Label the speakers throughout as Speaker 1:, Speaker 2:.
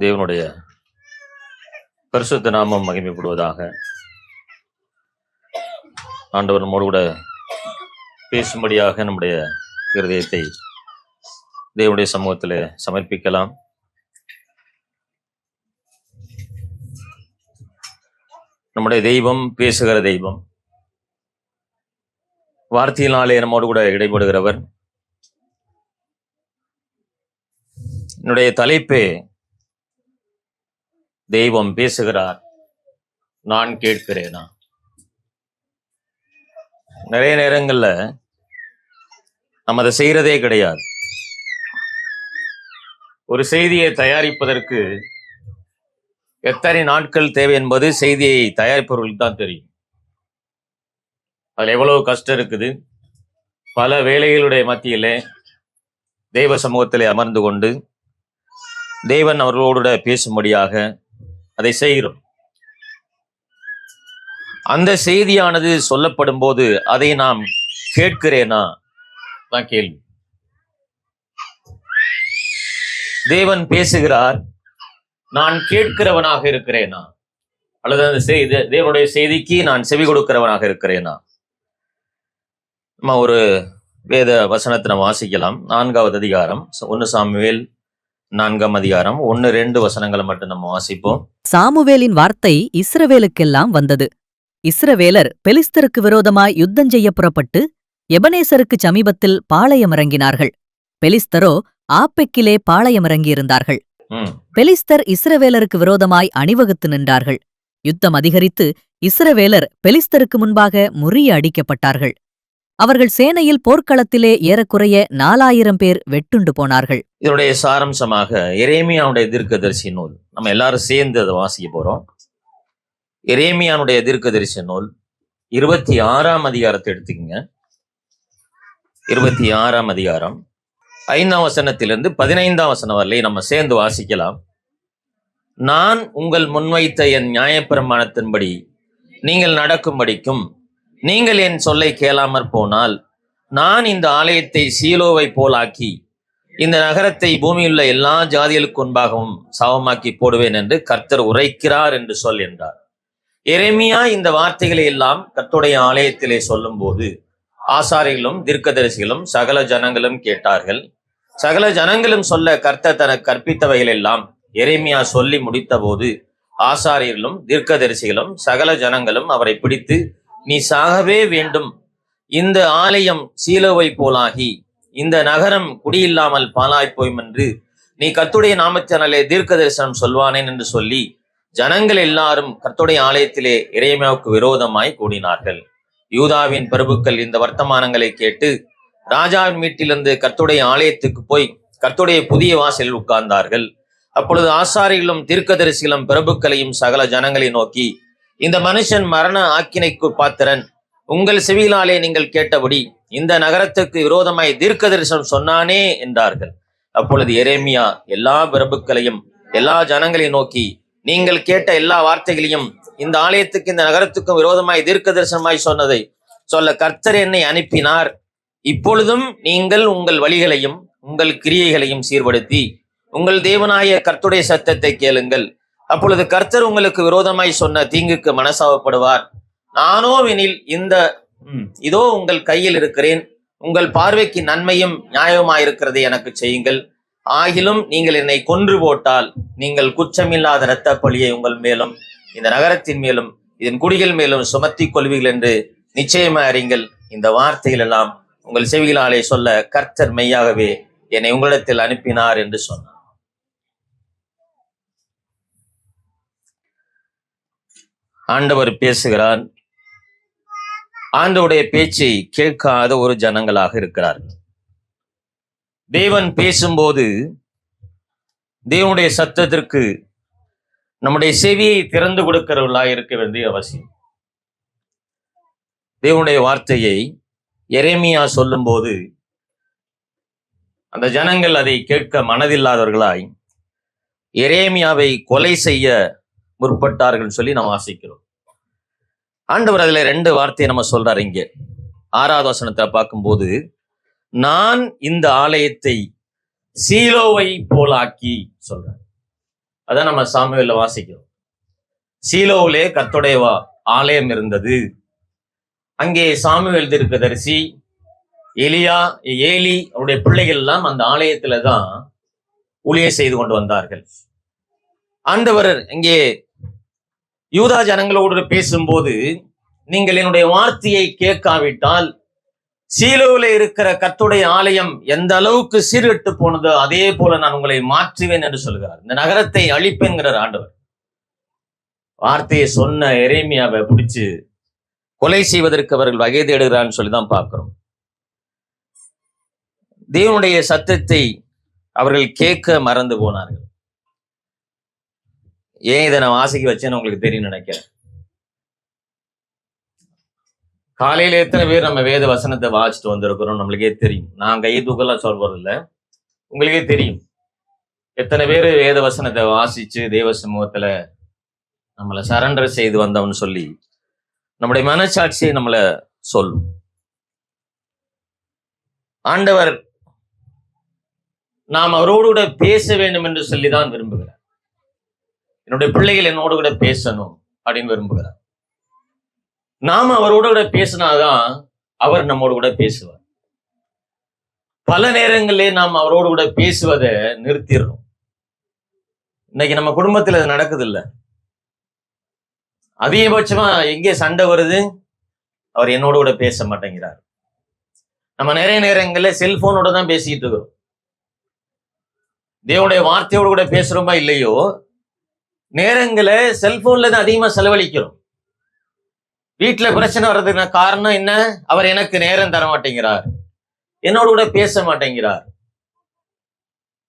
Speaker 1: தேவனுடைய பரிசுத்த நாமம் மகிமைப்படுவதாக. ஆண்டவர் நம்மோடு கூட பேசும்படியாக நம்முடைய இருதயத்தை தேவனுடைய சமூகத்தில் சமர்ப்பிக்கலாம். நம்முடைய தெய்வம் பேசுகிற தெய்வம், வார்த்தையினாலே நம்மோடு கூட இடைபடுகிறவர். என்னுடைய தலைப்பே தெய்வம் பேசுகிறார், நான் கேட்கிறேனா. நிறைய நேரங்கள்ல நம்ம அதை செய்யறதே கிடையாது. ஒரு செய்தியை தயாரிப்பதற்கு எத்தனை நாட்கள் தேவை என்பது செய்தியை தயாரிப்பவர்களுக்கு தான் தெரியும். அதுல எவ்வளவு கஷ்டம் இருக்குது. பல வேலைகளுடைய மத்தியிலே தெய்வ சமூகத்திலே அமர்ந்து கொண்டு தேவன் அவர்களோடு பேசும்படியாக அதை செய்கிறோம். அந்த செய்தியானது சொல்லப்படும் போது அதை நாம் கேட்கிறேனா தான் கேள்வி. தேவன் பேசுகிறார், நான் கேட்கிறவனாக இருக்கிறேனா, அல்லது அந்த தேவனுடைய செய்திக்கு நான் செவி கொடுக்கிறவனாக இருக்கிறேனா? நம்ம ஒரு வேத வசனத்தை நம்ம வாசிக்கலாம். 4வது அதிகாரம் 1 சாமுவேல் 4ஆம் அதிகாரம் 1-2 வசனங்களை மட்டும் நம்ம வாசிப்போம்.
Speaker 2: சாமுவேலின் வார்த்தை இஸ்ரவேலுக்கெல்லாம் வந்தது. இஸ்ரவேலர் பெலிஸ்தருக்கு விரோதமாய் யுத்தஞ்செய்ய புறப்பட்டு எபனேசருக்கு சமீபத்தில் பாளையமிறங்கினார்கள். பெலிஸ்தரோ ஆப்பெக்கிலே பாளையமிறங்கியிருந்தார்கள். பெலிஸ்தர் இஸ்ரவேலருக்கு விரோதமாய் அணிவகுத்து நின்றார்கள். யுத்தம் அதிகரித்து இஸ்ரவேலர் பெலிஸ்தருக்கு முன்பாக முறிய அடிக்கப்பட்டார்கள். அவர்கள் சேனையில் போர்க்களத்திலே ஏறக்குறைய 4000 பேர் வெட்டுண்டு போனார்கள்.
Speaker 1: இதனுடைய சாரம்சமாக எரேமியாவுடைய தீர்க்கதரிசி நூல், நம்ம எல்லாரும் சேர்ந்து அதை வாசிக்க போறோம். எரேமியாவுடைய தீர்க்கதரிசி நூல் 26ஆம் அதிகாரத்தை எடுத்துக்கங்க. 26ஆம் அதிகாரம் 5ஆம் வசனத்திலிருந்து 15ஆம் வசனம் வரலை நம்ம சேர்ந்து வாசிக்கலாம். நான் உங்கள் முன்வைத்த என் நியாயப்பிரமாணத்தின்படி நீங்கள் நடக்கும்படிக்கும் நீங்கள் என் சொல்லை கேளாமற் போனால் நான் இந்த ஆலயத்தை சீலோவை போலாக்கி இந்த நகரத்தை பூமியுள்ள எல்லா ஜாதிகளுக்கு முன்பாகவும் சவமாக்கி போடுவேன் என்று கர்த்தர் உரைக்கிறார் என்று சொல் என்றார். எரேமியா இந்த வார்த்தைகளை எல்லாம் கர்த்தருடைய ஆலயத்திலே சொல்லும் போது ஆசாரிகளும் தீர்க்கதரிசிகளும் சகல ஜனங்களும் கேட்டார்கள். சகல ஜனங்களும் சொல்ல கர்த்தர் தனக்கு கற்பித்தவைகள் எல்லாம் எரேமியா சொல்லி முடித்த போது ஆசாரியர்களும் தீர்க்கதரிசிகளும் சகல ஜனங்களும் அவரை பிடித்து, நீ சாகவே வேண்டும், இந்த ஆலயம் சீலோவை போலாகி இந்த நகரம் குடியில்லாமல் பாழாய்ப்போயும் என்று நீ கர்த்தருடைய நாமத்தினாலே தீர்க்க தரிசனம் சொல்வானேன் என்று சொல்லி ஜனங்கள் எல்லாரும் கர்த்தருடைய ஆலயத்திலே எரேமியாவுக்கு விரோதமாய் கூடினார்கள். யூதாவின் பிரபுக்கள் இந்த வர்த்தமானங்களை கேட்டு ராஜாவின் வீட்டிலிருந்து கர்த்தருடைய ஆலயத்துக்கு போய் கர்த்தருடைய புதிய வாசலில் உட்கார்ந்தார்கள். அப்பொழுது ஆசாரிகளும் தீர்க்கதரிசிகளும் பிரபுக்களையும் சகல ஜனங்களை நோக்கி, இந்த மனுஷன் மரண ஆக்கினைக்கு பாத்திரன், உங்கள் செவியினாலே நீங்கள் கேட்டபடி இந்த நகரத்துக்கு விரோதமாய் தீர்க்க தரிசனம் சொன்னானே என்றார்கள். அப்பொழுது எரேமியா எல்லா பிரபுக்களையும் எல்லா ஜனங்களையும் நோக்கி, நீங்கள் கேட்ட எல்லா வார்த்தைகளையும் இந்த ஆலயத்துக்கு இந்த நகரத்துக்கும் விரோதமாய் தீர்க்க தரிசனமாய் சொன்னதை சொல்ல கர்த்தர் என்னை அனுப்பினார். இப்பொழுதும் நீங்கள் உங்கள் வழிகளையும் உங்கள் கிரியைகளையும் சீர்படுத்தி உங்கள் தேவனாய கர்த்தருடைய சத்தத்தை கேளுங்கள். அப்பொழுது கர்த்தர் உங்களுக்கு விரோதமாய் சொன்ன தீங்குக்கு மனசாவப்படுவார். நானோ எனில் இதோ உங்கள் கையில் இருக்கிறேன், உங்கள் பார்வைக்கு நன்மையும் நியாயமாயிருக்கிறதை எனக்கு செய்யுங்கள். ஆகிலும் நீங்கள் என்னை கொன்று போட்டால் நீங்கள் குற்றமில்லாத இரத்த பழியை உங்கள் மேலும் இந்த நகரத்தின் மேலும் இதன் குடிகள் மேலும் சுமத்தி கொள்வீர்கள் என்று நிச்சயமாய் அறிங்கள். இந்த வார்த்தைகள் எல்லாம் உங்கள் செவிகளாலே சொல்ல கர்த்தர் மெய்யாகவே என்னை உங்களிடத்தில் அனுப்பினார் என்று சொன்னார். ஆண்டவர் பேசுகிறார். ஆண்டவருடைய பேச்சை கேட்காத ஒரு ஜனங்களாக இருக்கிறார்கள். தேவன் பேசும்போது தேவனுடைய சத்தத்திற்கு நம்முடைய செவியை திறந்து கொடுக்கிறவர்களாக இருக்க வேண்டிய அவசியம். தேவனுடைய வார்த்தையை எரேமியா சொல்லும் போது அந்த ஜனங்கள் அதை கேட்க மனதில்லாதவர்களாய் எரேமியாவை கொலை செய்ய முற்பட்டார்கள் சொல்லி நாம் வாசிக்கிறோம். ஆண்டவர் அதுல 2 வார்த்தையை நம்ம சொல்றாரு. இங்கே 6வது வசனத்தை பார்க்கும்போது, நான் இந்த ஆலயத்தை சீலோவை போலாக்கி சொல்றார். அதான் நம்ம சாமுவேல்ல வாசிக்கிறோம். சீலோவிலே கர்த்தருடைய ஆலயம் இருந்தது. அங்கே சாமுவேல் தீர்க்கதரிசி, எலியா, ஏலி அவருடைய பிள்ளைகள் எல்லாம் அந்த ஆலயத்துல தான் ஊழியம் செய்து கொண்டு வந்தார்கள். ஆண்டவர் இங்கே யூதா ஜனங்களோடு பேசும்போது, நீங்கள் என்னுடைய வார்த்தையை கேட்காவிட்டால் சீலோவிலே இருக்கிற கர்த்தருடைய ஆலயம் எந்த அளவுக்கு சீர்கெட்டு போனதோ அதே போல நான் உங்களை மாற்றுவேன் என்று சொல்கிறார். இந்த நகரத்தை அழிப்பேன்கிறார் ஆண்டவர். வார்த்தையை சொன்ன எரேமியாவை பிடிச்சு கொலை செய்வதற்கு அவர்கள் வகை தேடுகிறான்னு சொல்லிதான் பார்க்கிறோம். தேவனுடைய சத்தத்தை அவர்கள் கேட்க மறந்து போனார்கள். ஏன் இதை நான் வாசிக்க வச்சேன்னு உங்களுக்கு தெரியும் நினைக்கிறேன். காலையில எத்தனை பேர் நம்ம வேத வசனத்தை வாசிச்சுட்டு வந்திருக்கிறோம் நம்மளுக்கே தெரியும். நான் கை தூக்கெல்லாம் சொல்றது இல்லை, உங்களுக்கே தெரியும். எத்தனை பேர் வேத வசனத்தை வாசிச்சு தேவ சமூகத்துல நம்மளை சரண்டர் செய்து வந்தோம்னு சொல்லி நம்முடைய மனசாட்சியை நம்மளை சொல்லும். ஆண்டவர் நாம் அவரோடு கூட பேச வேண்டும் என்று சொல்லிதான் விரும்புகிறார். என்னுடைய பிள்ளைகள் என்னோடு கூட பேசணும் அப்படின்னு விரும்புகிறார். நாம அவரோடு கூட பேசினாதான் அவர் நம்மோடு கூட பேசுவார். பல நேரங்களிலே நாம் அவரோடு கூட பேசுவதை நிறுத்திடுறோம். இன்னைக்கு நம்ம குடும்பத்தில் அது நடக்குது இல்லை. அதிகபட்சமா எங்கே சண்டை வருது? அவர் என்னோடு கூட பேச மாட்டேங்கிறார். நம்ம நிறைய நேரங்களில் செல்போனோட தான் பேசிக்கிட்டு இருக்கிறோம். தேவனுடைய வார்த்தையோடு கூட பேசுறோமா இல்லையோ, நேரங்களை செல்போன்ல தான் அதிகமா செலவழிக்கிறோம். வீட்டுல பிரச்சனை வர்றதுக்கு காரணம் என்ன? அவர் எனக்கு நேரம் தர மாட்டேங்கிறார், என்னோட கூட பேச மாட்டேங்கிறார்.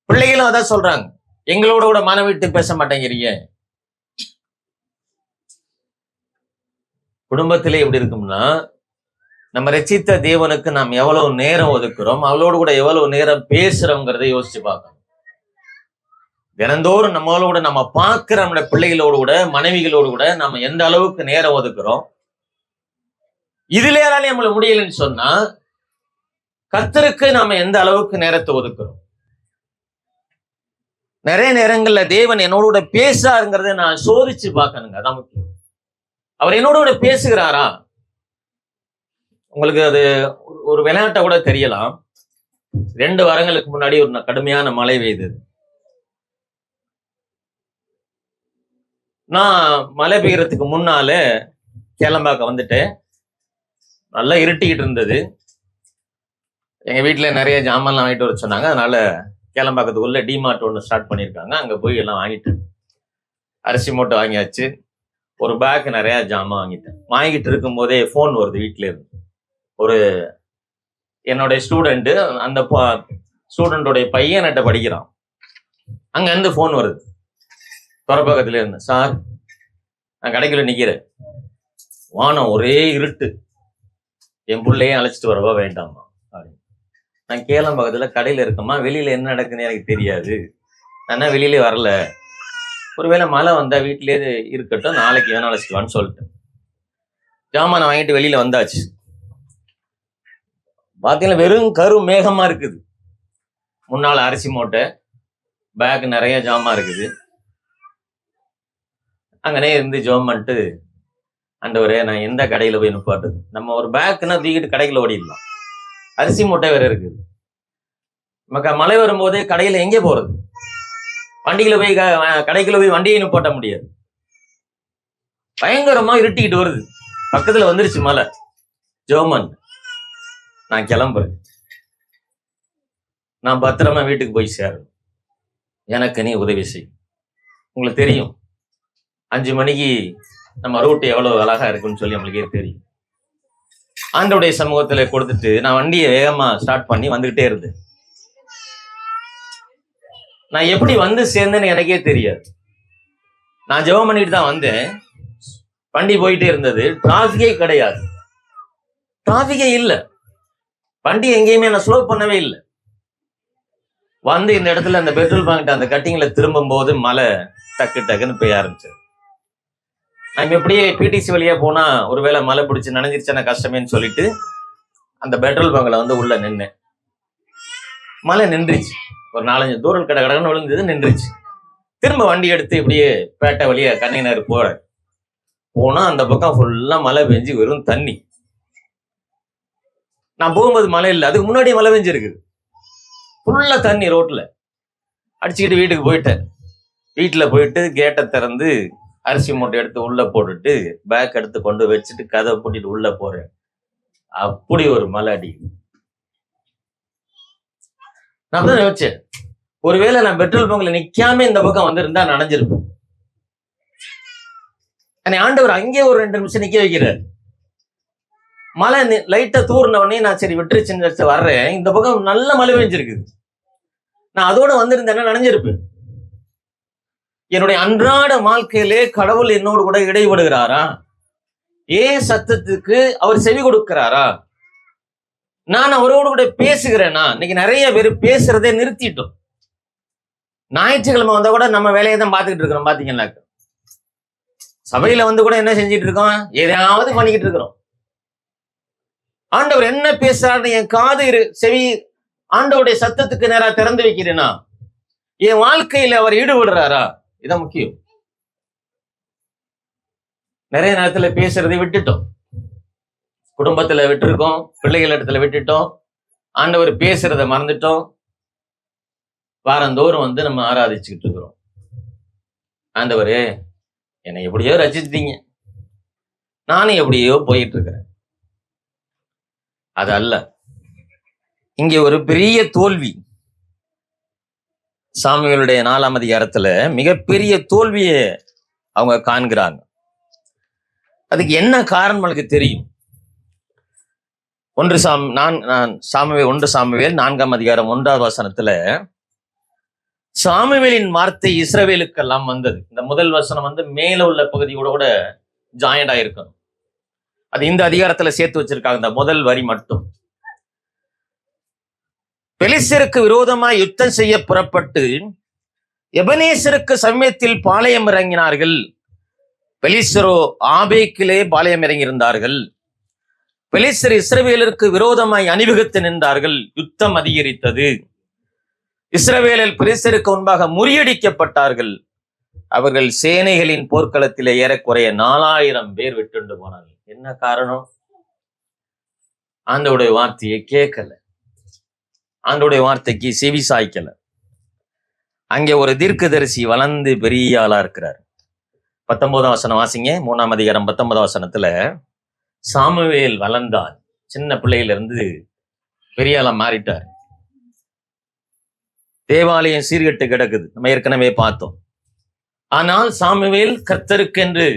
Speaker 1: பிள்ளைகளும் அதான் சொல்றாங்க, எங்களோட கூட மனம் விட்டு பேச மாட்டேங்கிறீங்க. குடும்பத்திலே எப்படி இருக்கும்னா, நம்ம ரட்சித்த தேவனுக்கு நாம் எவ்வளவு நேரம் ஒதுக்குறோம், அவளோடு கூட எவ்வளவு நேரம் பேசுறோங்கிறத யோசிச்சு பார்க்கணும். தினந்தோறும் நம்மளோட நம்ம பார்க்கிற நம்முடைய பிள்ளைகளோடு கூட மனைவிகளோடு கூட நம்ம எந்த அளவுக்கு நேரம் ஒதுக்குறோம். இதுல யாராலையும் நம்மள முடியலன்னு சொன்னா கர்த்தருக்கு நாம எந்த அளவுக்கு நேரத்தை ஒதுக்குறோம். நிறைய நேரங்கள்ல தேவன் என்னோட கூட பேசாருங்கிறத நான் சோதிச்சு பார்க்கணுங்க. அதான் முக்கியம். அவர் என்னோட கூட பேசுகிறாரா? உங்களுக்கு அது ஒரு விளையாட்டை கூட தெரியலாம். 2 வாரங்களுக்கு முன்னாடி ஒரு கடுமையான மழை பெய்தது. நான் மழை பெய்யறதுக்கு முன்னால கேளம்பாக்க வந்துட்டேன். நல்லா இருட்டிக்கிட்டு இருந்தது. எங்க வீட்டுல நிறைய ஜாமான்லாம் வாங்கிட்டு வர சொன்னாங்க. அதனால கேளம்பாக்கத்துக்குள்ள டிமார்ட் ஒன்று ஸ்டார்ட் பண்ணியிருக்காங்க. அங்க போய் எல்லாம் வாங்கிட்டு, அரிசி மூட்டை வாங்கியாச்சு, ஒரு பேக் நிறைய ஜாமான் வாங்கிட்டேன். வாங்கிட்டு இருக்கும் போதே ஃபோன் வருது வீட்டுல இருந்து. ஒரு என்னுடைய ஸ்டூடெண்ட், அந்த ஸ்டூடெண்டோடைய பையன் என்கிட்ட படிக்கிறான். அங்க இருந்து ஃபோன் வருது துறப்பக்கத்துல இருந்து. சார், நான் கடைக்குள்ள நிக்கிறேன், வானம் ஒரே இருட்டு, என் பிள்ளையும் அழைச்சிட்டு வரவா வேண்டாமா அப்படின்னு. நான் கேளம்பாக்கத்துல கடையில இருக்கமா, வெளியில என்ன நடக்குதுன்னு எனக்கு தெரியாது, நான் வெளியிலே வரல, ஒருவேளை மழை வந்தா வீட்டிலேயே இருக்கட்டும், நாளைக்கு வேணா அழைச்சிட்டு வான்னு சொல்லிட்டேன். ஜாமான் வாங்கிட்டு வெளியில வந்தாச்சு. பாத்தீங்கன்னா வெறும் கரு மேகமா இருக்குது. முன்னால அரிசி மூட்டை, பேக் நிறைய ஜாமான் இருக்குது. அங்கனே இருந்து ஜோம் பண்ணிட்டு, ஆண்டவரே நான் எந்த கடையில போய் நிப்பாட்டுது? நம்ம ஒரு பேக்குன்னா தூக்கிட்டு கடைக்குள்ள ஓடிடலாம், அரிசி மூட்டை வேற இருக்குது. நமக்கு மழை வரும்போதே கடையில எங்கே போறது? வண்டியில போய் கடைக்குள்ள போய் வண்டியை நிப்பாட்ட முடியாது. பயங்கரமா இருட்டிக்கிட்டு வருது, பக்கத்துல வந்துருச்சு மழை. ஜோமன், நான் கிளம்புறேன், நான் பத்திரமா வீட்டுக்கு போய் சேரணும், எனக்கு நீ உதவி செய். உங்களுக்கு தெரியும் 5 மணிக்கு நம்ம ரூட் எவ்வளவு அழகா இருக்குன்னு சொல்லி நம்மளுக்கே தெரியும். ஆண்டவருடைய சமூகத்துல கொடுத்துட்டு நான் வண்டியை வேகமா ஸ்டார்ட் பண்ணி வந்துகிட்டே இருந்தேன். நான் எப்படி வந்து சேர்ந்தேன்னு எனக்கே தெரியாது. நான் ஜெபம் பண்ணிட்டு தான் வந்தேன். வண்டி போயிட்டே இருந்தது, டிராபிக்கே கிடையாது, டிராபிக்கே இல்லை, வண்டி எங்கேயுமே நான் ஸ்லோ பண்ணவே இல்லை. வந்து இந்த இடத்துல அந்த பெட்ரோல் பங்க் அந்த கட்டிங்ல திரும்பும் போது மழை டக்கு டக்குன்னு பெய்ய ஆரம்பிச்சது. நம்ம எப்படியே பிடிசி வழியா போனா ஒருவேளை மழை பிடிச்சி நனைஞ்சிருச்சான கஷ்டமேன்னு சொல்லிட்டு அந்த பெட்ரோல் பங்க்ல வந்து உள்ள நின்னேன். மழை நின்றுச்சு, ஒரு 4-5 தூரம் கடகடன்னு விழுந்தது, நின்றுச்சு. திரும்ப வண்டி எடுத்து இப்படியே பேட்டை வழியா கன்னிநகர் போனா அந்த பக்கம் ஃபுல்லா மழை பெஞ்சு வெறும் தண்ணி. நான் போகும்போது மழை இல்லை, அதுக்கு முன்னாடி மழை பெஞ்சிருக்குது. ஃபுல்லா தண்ணி ரோட்ல அடிச்சுக்கிட்டு வீட்டுக்கு போயிட்டேன். வீட்டுல போயிட்டு கேட்டை திறந்து அரிசி மூட்டை எடுத்து உள்ள போட்டுட்டு பேக் எடுத்து கொண்டு வச்சுட்டு கதை பூட்டிட்டு உள்ள போறேன். அப்படி ஒரு மழை அடிக்குது. நான் தான் யோசிச்சேன், ஒருவேளை நான் பெட்ரோல் பங்க்ல நிக்காம இந்த பக்கம் வந்திருந்தா நனைஞ்சிருப்பேன். ஆண்டவர் அங்கே ஒரு 2 நிமிஷம் நிக்க வைக்கிறார். மழை லைட்டா தூர்ன உடனே நான் சரி விட்டுருச்சுன்னு வர்றேன். இந்த பக்கம் நல்ல மழை பெஞ்சிருக்குது. நான் அதோட வந்திருந்தேன்னா நனைஞ்சிருப்பேன். என்னுடைய அன்றாட வாழ்க்கையிலே கடவுள் என்னோடு கூட இடைபடுகிறாரா? ஏன் சத்தத்துக்கு அவர் செவி கொடுக்கிறாரா? நான் அவரோடு கூட பேசுகிறேனா? இன்னைக்கு நிறைய பேர் பேசுறதே நிறுத்திட்டோம். ஞாயிற்றுக்கிழமை வந்தா கூட நம்ம வேலையை தான் பார்த்துக்கிட்டு இருக்கிறோம். பாத்தீங்கன்னா சபையில வந்து கூட என்ன செஞ்சிட்டு இருக்கோம்? எதையாவது பண்ணிக்கிட்டு இருக்கிறோம். ஆண்டவர் என்ன பேசுறாரு? என் காது செவி ஆண்டவருடைய சத்தத்துக்கு நேரா திறந்து வைக்கிறேனா? என் வாழ்க்கையில அவர் ஈடுபடுறாரா? இதான் முக்கியம். நிறைய நேரத்துல பேசுறதை விட்டுட்டோம். குடும்பத்துல விட்டுருக்கோம், பிள்ளைகள் இடத்துல விட்டுட்டோம், ஆண்டவர் பேசுறத மறந்துட்டோம். வாரந்தோறும் வந்து நம்ம ஆராதிச்சுக்கிட்டு இருக்கிறோம். ஆண்டவரே என்னை எப்படியோ ரசிச்சிட்டீங்க, நானும் எப்படியோ போயிட்டு இருக்கிறேன். அது அல்ல. இங்க ஒரு பெரிய தோல்வி. சாமுவேலுடைய 4ஆம் அதிகாரத்துல மிகப்பெரிய தோல்வியை அவங்க காண்கிறாங்க. அதுக்கு என்ன காரணம் எனக்கு தெரியும். 1 சாமுவேல் 4ஆம் அதிகாரம் 1வது வசனத்துல சாமுவேலின் வார்த்தை இஸ்ரவேலுக்கெல்லாம் வந்தது. இந்த முதல் வசனம் வந்து மேல உள்ள பகுதியோட கூட ஜாயிண்ட் ஆயிருக்கும். அது இந்த அதிகாரத்துல சேர்த்து வச்சிருக்காங்க, இந்த முதல் வரி மட்டும். பெலிஸ்தருக்கு விரோதமாய் யுத்தம் செய்ய புறப்பட்டு எபனேசருக்கு சமயத்தில் பாளையம் இறங்கினார்கள். பெலிஸ்தரோ ஆபேக்கிலே பாளையம் இறங்கியிருந்தார்கள். பெலிஸ்தர் இஸ்ரவேலருக்கு விரோதமாய் அணிவகுத்து நின்றார்கள். யுத்தம் அதிகரித்தது. இஸ்ரவேலில் பெலிஸ்தருக்கு முன்பாக முறியடிக்கப்பட்டார்கள். அவர்கள் சேனைகளின் போர்க்களத்திலே ஏறக்குறைய 4000 பேர் விட்டுண்டு போனார்கள். என்ன காரணம்? ஆண்டவருடைய வார்த்தையை கேட்கல, ஆண்டவருடைய வார்த்தைக்கு செவி சாய்க்கல. அங்கே ஒரு தீர்க்கதரிசி வளர்ந்து பெரிய ஆளா இருக்கிறார். 19ஆம் வசனம் வாசிங்க. 3ஆம் அதிகாரம் 19ஆம் வசனத்துல சாமுவேல் வளர்ந்தார். சின்ன பிள்ளையில இருந்து பெரிய ஆளா மாறிட்டார். தேவாலயம் சீர்கெட்டு கிடக்குது, நம்ம ஏற்கனவே பார்த்தோம். ஆனால் சாமுவேல் கர்த்தருக்கென்று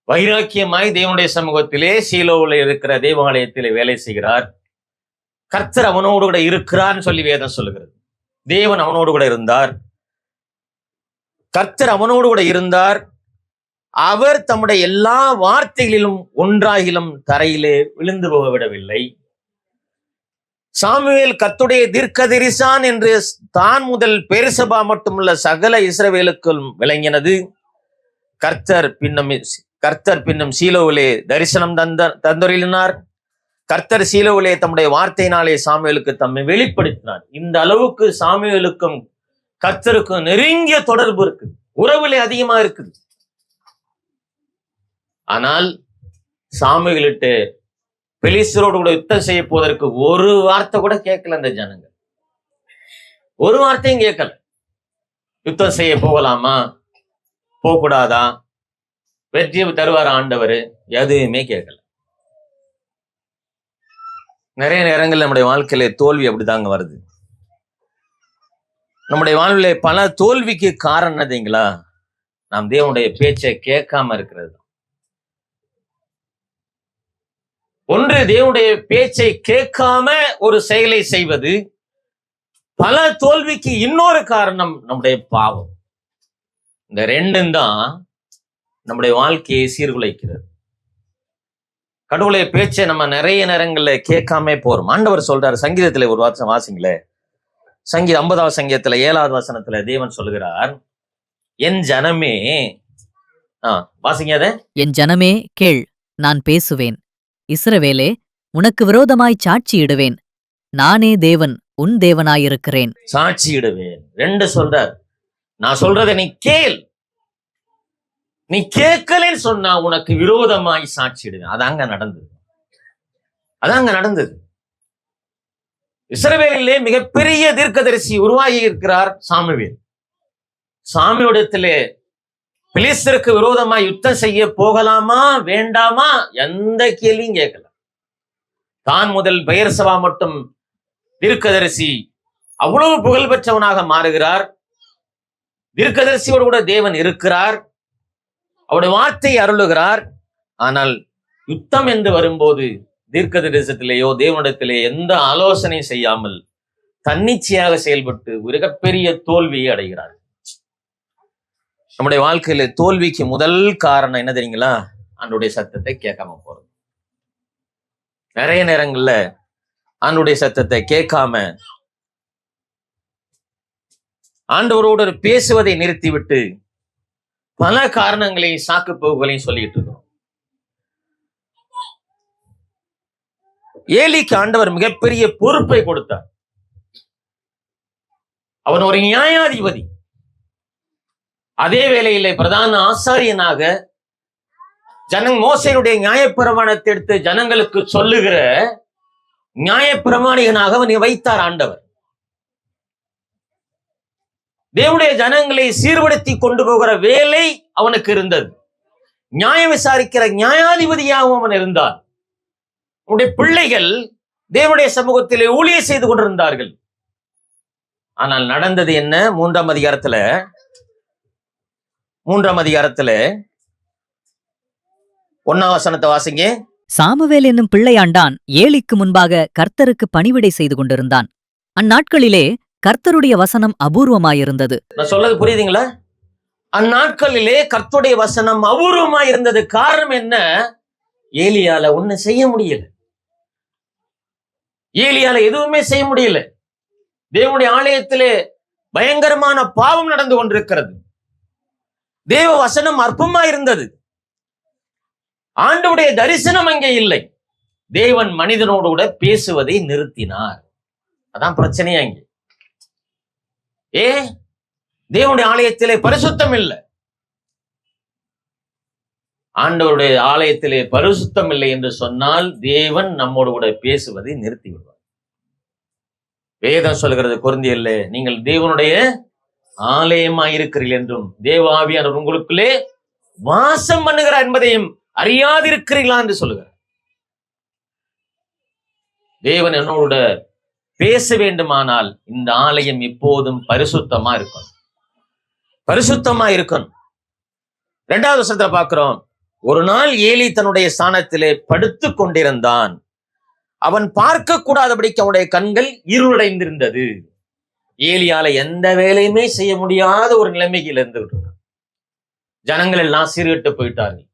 Speaker 1: வைராக்கியமாய் தேவனுடைய சமூகத்திலே சீலோவில் இருக்கிற தேவாலயத்திலே வேலை செய்கிறார். கர்த்தர் அவனோடு கூட இருக்கிறார்னு சொல்லி வேதம் சொல்லுகிறது. தேவன் அவனோடு கூட இருந்தார், கர்த்தர் அவனோடு கூட இருந்தார். அவர் தம்முடைய எல்லா வார்த்தைகளிலும் ஒன்றாகிலும் தரையிலே விழுந்து போக விடவில்லை. சாமுவேல் கர்த்தருடைய தீர்க்கதரிசான் என்று தான் முதல் பெர்சபா மட்டுமல்ல சகல இஸ்ரவேலுக்கும் விளங்கினது. கர்த்தர் பின்னும் சீலோவிலே தரிசனம் தந்தொருளினார். கர்த்தர் சீலோவிலே தம்முடைய வார்த்தையினாலே சாமுவேலுக்கு தம்மை வெளிப்படுத்தினார். இந்த அளவுக்கு சாமுவேலுக்கும் கர்த்தருக்கும் நெருங்கிய தொடர்பு இருக்குது, உறவுலே அதிகமா இருக்குது. ஆனால் சாமுவேலிட்டு பெலிஸ்தரோடு கூட யுத்தம் செய்ய போவதற்கு ஒரு வார்த்தை கூட கேட்கல. அந்த ஜனங்க ஒரு வார்த்தையும் கேட்கல. யுத்தம் செய்ய போகலாமா, போகக்கூடாதா, வெற்றியை தருவார் ஆண்டவர், எதுவுமே கேட்கல. நிறைய நேரங்கள் நம்முடைய வாழ்க்கையில தோல்வி அப்படிதாங்க வருது. நம்முடைய வாழ்வில பல தோல்விக்கு காரணம் என்னதுங்களா? நாம் தேவனுடைய பேச்சை கேட்காம இருக்கிறது. ஒன்று, தேவனுடைய பேச்சை கேட்காம ஒரு செயலை செய்வது. பல தோல்விக்கு இன்னொரு காரணம் நம்முடைய பாவம். இந்த ரெண்டும் தான் நம்முடைய வாழ்க்கையை சீர்குலைக்கிறது. கடவுளுடைய பேச்சை நம்ம நிறைய நேரங்கள்ல கேட்காம போறோம். ஆண்டவர் சொல்றாரு சங்கீதத்துல, ஒரு வாசம் வாசிங்களே, சங்கீதம் 50ஆவது சங்கீதத்துல 7வது வசனத்துல தேவன் சொல்லுகிறார், என் ஜனமே, வாசிங்க அத.
Speaker 2: என் ஜனமே கேள், நான் பேசுவேன். இஸ்ரவேலே, உனக்கு விரோதமாய் சாட்சியிடுவேன். நானே தேவன், உன் தேவனாயிருக்கிறேன்.
Speaker 1: சாட்சியிடுவேன். 2 சொல்றார். நான் சொல்றதை நீ கேள். நீ கேட்கலன்னு சொன்னா உனக்கு விரோதமாய் சாட்சிடுவேன். அதாங்க நடந்தது. இஸ்ரவேலிலே மிகப்பெரிய தீர்க்கதரிசி உருவாகி இருக்கிறார் சாமுவேல். சாமுவேலிடத்திலே பிலிஸ்தருக்கு விரோதமாய் யுத்தம் செய்ய போகலாமா வேண்டாமா எந்த கேள்வியும் கேட்கல. தான் முதல் பெயர்சபா மட்டும் தீர்க்கதரிசி அவ்வளவு புகழ் பெற்றவனாக மாறுகிறார். தீர்க்கதரிசியோடு கூட தேவன் இருக்கிறார், அவருடைய வார்த்தை அருளுகிறார். ஆனால் யுத்தம் என்று வரும்போது தீர்க்கதரிசனத்திலேயோ தேவனிடத்திலே எந்த ஆலோசனை செய்யாமல் தன்னிச்சையாக செயல்பட்டு மிகப்பெரிய தோல்வியை அடைகிறார். நம்முடைய வாழ்க்கையில தோல்விக்கு முதல் காரணம் என்ன தெரியுங்களா? ஆண்டவருடைய சத்தத்தை கேட்காம போறது. நிறைய நேரங்கள்ல ஆண்டவருடைய சத்தத்தை கேட்காம ஆண்டவரோடு பேசுவதை நிறுத்திவிட்டு பல காரணங்களையும் சாக்கு போக்குகளையும் சொல்லிட்டு இருக்கிறோம். ஏலிக்கு ஆண்டவர் மிகப்பெரிய பொறுப்பை கொடுத்தார். அவன் ஒரு நியாயாதிபதி, அதே வேளையிலே பிரதான ஆசாரியனாக மோசேயுடைய நியாயப்பிரமாணத்தை எடுத்து ஜனங்களுக்கு சொல்லுகிற நியாயப்பிரமாணிகனாக அவனை வைத்தார் ஆண்டவர். தேவனுடைய ஜனங்களை சீர்படுத்தி கொண்டு போகிற வேலை அவனுக்கு இருந்தது. நியாயம் விசாரிக்கிற நியாயாதிபதியாகவும் அவன் இருந்தான். அவனுடைய பிள்ளைகள் தேவனுடைய சமூகத்திலே ஊழியம் செய்து கொண்டிருந்தார்கள். ஆனால் நடந்தது என்ன? மூன்றாம் அதிகாரத்துல 1ஆம் வசனத்தை வாசிங்க.
Speaker 2: சாமுவேல் என்னும் பிள்ளையாண்டான் ஏலிக்கு முன்பாக கர்த்தருக்கு பணிவிடை செய்து கொண்டிருந்தான். அந்நாட்களிலே கர்த்தருடைய வசனம் அபூர்வமாயிருந்தது.
Speaker 1: நான் சொல்றது புரியுதுங்களா? அந்நாட்களிலே கர்த்தருடைய வசனம் அபூர்வமாயிருந்தது. காரணம் என்ன? ஏலியால ஒண்ணு செய்ய முடியல. ஏலியால எதுவுமே செய்ய முடியல. தேவனுடைய ஆலயத்திலே பயங்கரமான பாவம் நடந்து கொண்டிருக்கிறது. தேவ வசனம் அற்பமா இருந்தது. ஆண்டவருடைய தரிசனம் அங்கே இல்லை. தேவன் மனிதனோடு கூட பேசுவதை நிறுத்தினார். அதான் பிரச்சனையா இங்கே. தேவனுடைய ஆலயத்திலே பரிசுத்தம் இல்லை. ஆண்டவருடைய ஆலயத்திலே பரிசுத்தம் இல்லை என்று சொன்னால் தேவன் நம்மோடு கூட பேசுவதை நிறுத்தி விடுவார். வேதம் சொல்கிறது கொரிந்தியரிலே, நீங்கள் தேவனுடைய ஆலயமாய் இருக்கிறீர்கள் என்றும் தேவ ஆவியானவர் உங்களுக்குள்ளே வாசம் பண்ணுகிறார் என்பதையும் அறியாதிருக்கிறீர்களா என்று சொல்லுகிறார். தேவன் என்னோட பேச வேண்டுமானால் இந்த ஆலயம் எப்போதும் பரிசுத்தமா இருக்கணும். 2வது வசனத்தை பார்க்கிறோம். ஒரு நாள் ஏலி தன்னுடைய ஸ்தானத்திலே படுத்து கொண்டிருந்தான். அவன் பார்க்க கூடாதபடிக்கு அவனுடைய கண்கள் இருளடைந்திருந்தது. ஏலியால எந்த வேலையுமே செய்ய முடியாத ஒரு நிலைமையில் இருந்துகிட்டு இருந்தான். ஜனங்கள் எல்லாம் சீர்கெட்டு போயிட்டார்கள்.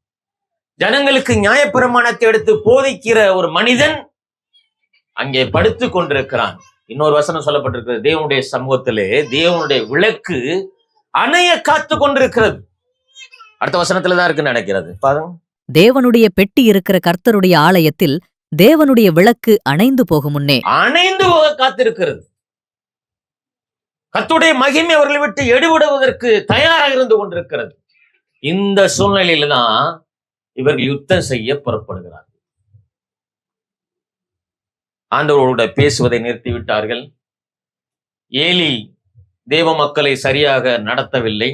Speaker 1: ஜனங்களுக்கு நியாயப்பிரமாணத்தை எடுத்து போதிக்கிற ஒரு மனிதன் அங்கே படுத்து கொண்டிருக்கிறான். இன்னொரு வசனம் சொல்லப்பட்டிருக்கிறது, தேவனுடைய சமூகத்திலே தேவனுடைய விளக்கு அணைய காத்து கொண்டிருக்கிறது. அடுத்த வசனத்துலதான் இருக்குன்னு நினைக்கிறது. பாருங்க,
Speaker 2: தேவனுடைய பெட்டி இருக்கிற கர்த்தருடைய ஆலயத்தில் தேவனுடைய விளக்கு அணைந்து போகும் முன்னே
Speaker 1: அணைந்து போக காத்திருக்கிறது. கர்த்தருடைய மகிமை அவர்களை விட்டு எடுவிடுவதற்கு தயாராக இருந்து கொண்டிருக்கிறது. இந்த சூழ்நிலையில தான் இவர்கள் யுத்தம் செய்ய புறப்படுகிறார்கள். ஆண்டவரோட பேசுவதை நிறுத்திவிட்டார்கள். ஏலி தேவ மக்களை சரியாக நடத்தவில்லை.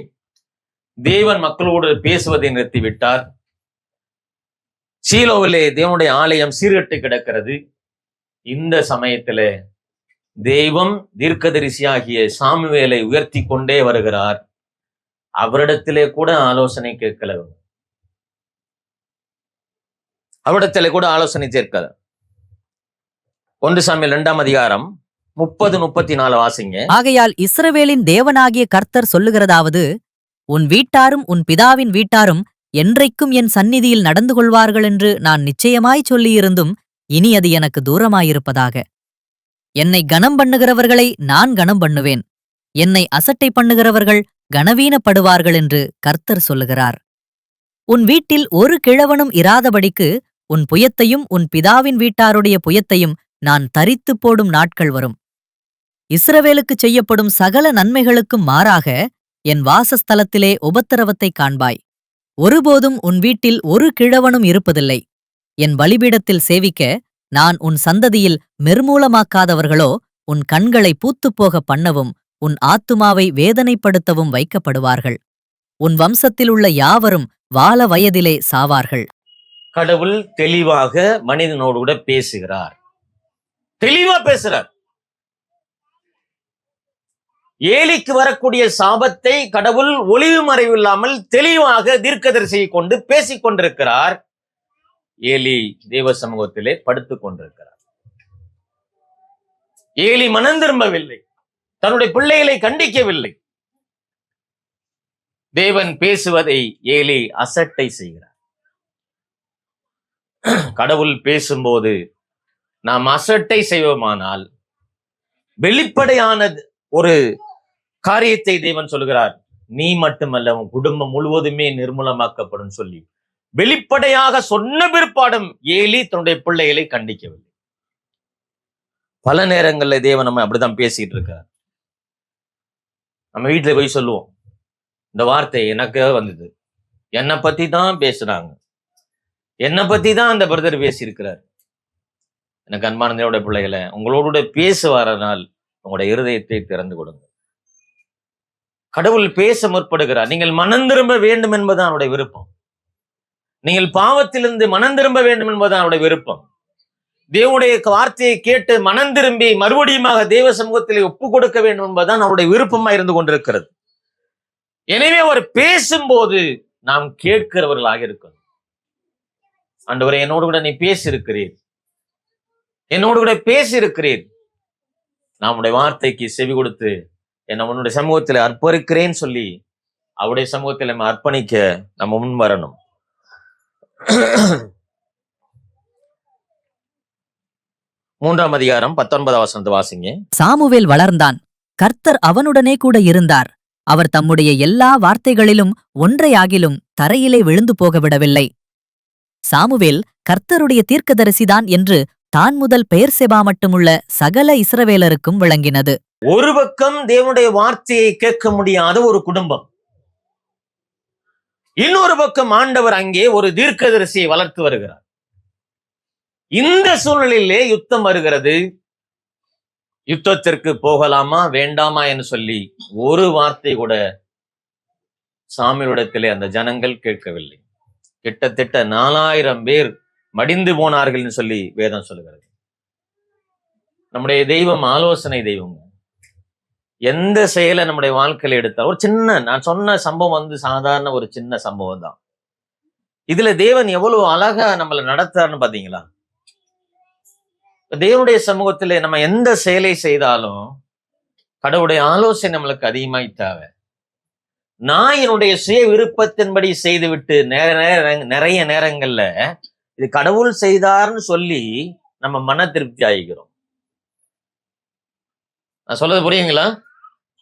Speaker 1: தேவன் மக்களோடு பேசுவதை நிறுத்திவிட்டார். சீலோவிலே தேவனுடைய ஆலயம் சீர்கெட்டு கிடக்கிறது. இந்த சமயத்தில தெய்வம் தீர்க்கதரிசியாகிய சாமுவேலை உயர்த்தி கொண்டே வருகிறார். அவரிடத்திலே கூட ஆலோசனை கேட்கல. அவரிடத்திலே கூட ஆலோசனை கேட்கல. 1 சாமுவேல் 2ஆம் அதிகாரம் 30-34 வாசிங்க.
Speaker 2: ஆகையால் இஸ்ரவேலின் தேவனாகிய கர்த்தர் சொல்லுகிறதாவது, உன் வீட்டாரும் உன் பிதாவின் வீட்டாரும் என்றைக்கும் என் சந்நிதியில் நடந்து கொள்வார்கள் என்று நான் நிச்சயமாய் சொல்லியிருந்தும் இனி அது எனக்கு தூரமாயிருப்பதாக. என்னை கனம் பண்ணுகிறவர்களை நான் கனம் பண்ணுவேன், என்னை அசட்டை பண்ணுகிறவர்கள் கனவீனப்படுவார்கள் என்று கர்த்தர் சொல்லுகிறார். உன் வீட்டில் ஒரு கிழவனும் இராதபடிக்கு உன் புயத்தையும் உன் பிதாவின் வீட்டாருடைய புயத்தையும் நான் தரித்துப் போடும் நாட்கள் வரும். இஸ்ரவேலுக்குச் செய்யப்படும் சகல நன்மைகளுக்கும் மாறாக என் வாசஸ்தலத்திலே உபத்திரவத்தைக் காண்பாய். ஒருபோதும் உன் வீட்டில் ஒரு கிழவனும் இருப்பதில்லை. என் பலிபீடத்தில் சேவிக்க நான் உன் சந்ததியில் நிர்மூலமாக்காதவர்களோ உன் கண்களை பூத்துப்போக பண்ணவும் உன் ஆத்துமாவை வேதனைப்படுத்தவும் வைக்கப்படுவார்கள். உன் வம்சத்திலுள்ள யாவரும் வால வயதிலே சாவார்கள்.
Speaker 1: கடவுள் தெளிவாக மனிதனோடு கூட பேசுகிறார். தெளிவா பேசுறார். ஏலிக்கு வரக்கூடிய சாபத்தை கடவுள் ஒளிவு மறைவு இல்லாமல் தெளிவாக தீர்க்கதரிசியை கொண்டு பேசிக் கொண்டிருக்கிறார். ஏலி தேவ சமூகத்திலே படுத்துக் கொண்டிருக்கிறார். ஏலி மனம் திரும்பவில்லை, தன்னுடைய பிள்ளைகளை கண்டிக்கவில்லை. தேவன் பேசுவதை ஏலி அசட்டை செய்கிறார். கடவுள் பேசும்போது நாம் அசட்டை செய்வோமானால் வெளிப்படையான ஒரு காரியத்தை தேவன் சொல்கிறார். நீ மட்டுமல்ல, உன் குடும்பம் முழுவதுமே நிர்மூலமாக்கப்படும் சொல்லி வெளிப்படையாக சொன்ன பிற்பாடும் ஏலி தன்னுடைய பிள்ளைகளை கண்டிக்கவில்லை. பல நேரங்கள்ல தேவன் நம்ம அப்படிதான் பேசிட்டு இருக்கார். நம்ம வீட்டுல போய் சொல்லுவோம், இந்த வார்த்தை எனக்கு வந்தது, என்னை பத்தி தான் பேசுறாங்க, என்னை பத்தி தான் அந்த பிரதர் பேசியிருக்கிறார். எனக்கு அன்பான தேவனுடைய பிள்ளைகளை, உங்களோட பேசுவாரனால் உங்களுடைய இருதயத்தை திறந்து கொடுங்க. கடவுள் பேச முற்படுகிறார். நீங்கள் மனம் திரும்ப வேண்டும் என்பதுதான் அவருடைய விருப்பம். நீங்கள் பாவத்திலிருந்து மனம் திரும்ப வேண்டும் என்பதுதான் அவருடைய விருப்பம். தேவனுடைய வார்த்தையை கேட்டு மனம் திரும்பி மறுபடியுமாக தேவ சமூகத்திலே ஒப்பு கொடுக்க வேண்டும் என்பதுதான் அவருடைய விருப்பமா இருந்து கொண்டிருக்கிறது. எனவே அவர் பேசும்போது நாம் கேட்கிறவர்களாக இருக்கணும். ஆண்டவரே, என்னோடு கூட நீ பேசியிருக்கிறீர், என்னோடு கூட பேசியிருக்கிறீர். நம்முடைய வார்த்தைக்கு செவி கொடுத்து என்னை உன்னுடைய சமூகத்தில் அர்ப்பணிக்கிறேன்னு சொல்லி அவருடைய சமூகத்தில் நம்ம அர்ப்பணிக்க நம்ம முன் வரணும். மூன்றாம் அதிகாரம் 19ஆம் வசனத்தை வாசிங்க.
Speaker 2: சாமுவேல் வளர்ந்தான், கர்த்தர் அவனுடனே கூட இருந்தார். அவர் தம்முடைய எல்லா வார்த்தைகளிலும் ஒன்றையாகிலும் தரையிலே விழுந்து போகவிடவில்லை. சாமுவேல் கர்த்தருடைய தீர்க்கதரிசிதான் என்று தான் முதல் பெயர்செபா மட்டுமுள்ள சகல இஸ்ரவேலருக்கும் விளங்கினது.
Speaker 1: ஒரு பக்கம் தேவனுடைய வார்த்தையை கேட்க முடியாத ஒரு குடும்பம், இன்னொரு பக்கம் ஆண்டவர் அங்கே ஒரு தீர்க்கதரிசியை வளர்த்து வருகிறார். இந்த சூழ்நிலையிலே யுத்தம் வருகிறது. யுத்தத்திற்கு போகலாமா வேண்டாமா என்று சொல்லி ஒரு வார்த்தை கூட சாமுவேலிடத்திலே அந்த ஜனங்கள் கேட்கவில்லை. கிட்டத்தட்ட 4000 பேர் மடிந்து போனார்கள் என்று சொல்லி வேதம் சொல்லுகிறது. நம்முடைய தெய்வம் ஆலோசனை தெய்வம். எந்த செயலை நம்முடைய வாழ்க்கையில எடுத்தால், ஒரு சின்ன, நான் சொன்ன சம்பவம் சாதாரண ஒரு சின்ன சம்பவம் தான். இதுல தேவன் எவ்வளவு அழகா நம்மளை நடத்தாருன்னு பாத்தீங்களா? தேவனுடைய சமூகத்திலே நம்ம எந்த செயலை செய்தாலும் கடவுளுடைய ஆலோசனை நம்மளுக்கு அதிகமாய் தேவை. நான் என்னுடைய சுய விருப்பத்தின்படி செய்துவிட்டு நிறைய நேரங்கள்ல இது கடவுள் செய்தார்னு சொல்லி நம்ம மன திருப்தி ஆகிக்கிறோம். நான் சொல்றது புரியுங்களா?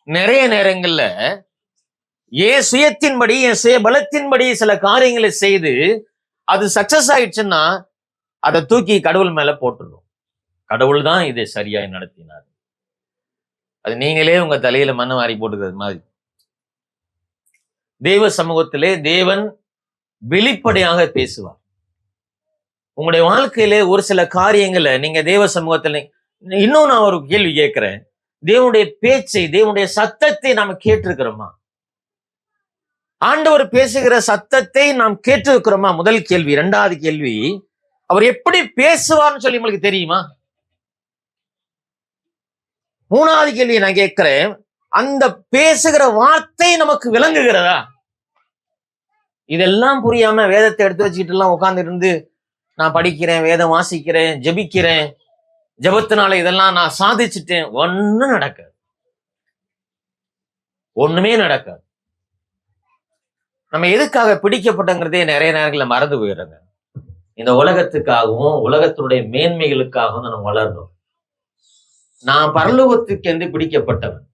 Speaker 1: நிறைய நேரங்கள்ல என் சுயத்தின்படி, என் சுய பலத்தின்படி சில காரியங்களை செய்து அது சக்சஸ் ஆயிடுச்சுன்னா அதை தூக்கி கடவுள் மேல போட்டுடும். கடவுள் தான் இதை சரியாய் நடத்தினார். அது நீங்களே உங்க தலையில மண்ணு வாரி போட்டுக்கிறது மாதிரி. தேவ சமூகத்திலே தேவன் வெளிப்படையாக பேசுவார். உங்களுடைய வாழ்க்கையிலே ஒரு சில காரியங்களை நீங்க தேவ சமூகத்துல, இன்னும் நான் ஒரு கேள்வி கேட்கிறேன், தேவனுடைய பேச்சை, தேவனுடைய சத்தத்தை நாம கேட்டிருக்கிறோமா? ஆண்டவர் பேசுகிற சத்தத்தை நாம் கேட்டிருக்கிறோமா? முதல் கேள்வி. இரண்டாவது கேள்வி, அவர் எப்படி பேசுவார்னு சொல்லி உங்களுக்கு தெரியுமா? மூணாவது கேள்வி நான் கேட்கிறேன், அந்த பேசுகிற வார்த்தை நமக்கு விளங்குகிறதா? இதெல்லாம் புரியாம வேதத்தை எடுத்து வச்சுக்கிட்டு எல்லாம் உட்கார்ந்து இருந்து நான் படிக்கிறேன், வேதம் வாசிக்கிறேன், ஜெபிக்கிறேன், ஜெபத்தினால இதெல்லாம் நான் சாதிச்சுட்டேன், ஒண்ணும் நடக்காது. ஒண்ணுமே நடக்காது. நம்ம எதுக்காக பிடிக்கப்பட்டங்கிறதே நிறைய நேரங்கள்ல மறந்து போயிடுறாங்க. இந்த உலகத்துக்காகவும் உலகத்தினுடைய மேன்மைகளுக்காகவும் நம்ம வளரணும். நான் பரலோகத்துக்கு என்று பிடிக்கப்பட்டவன்.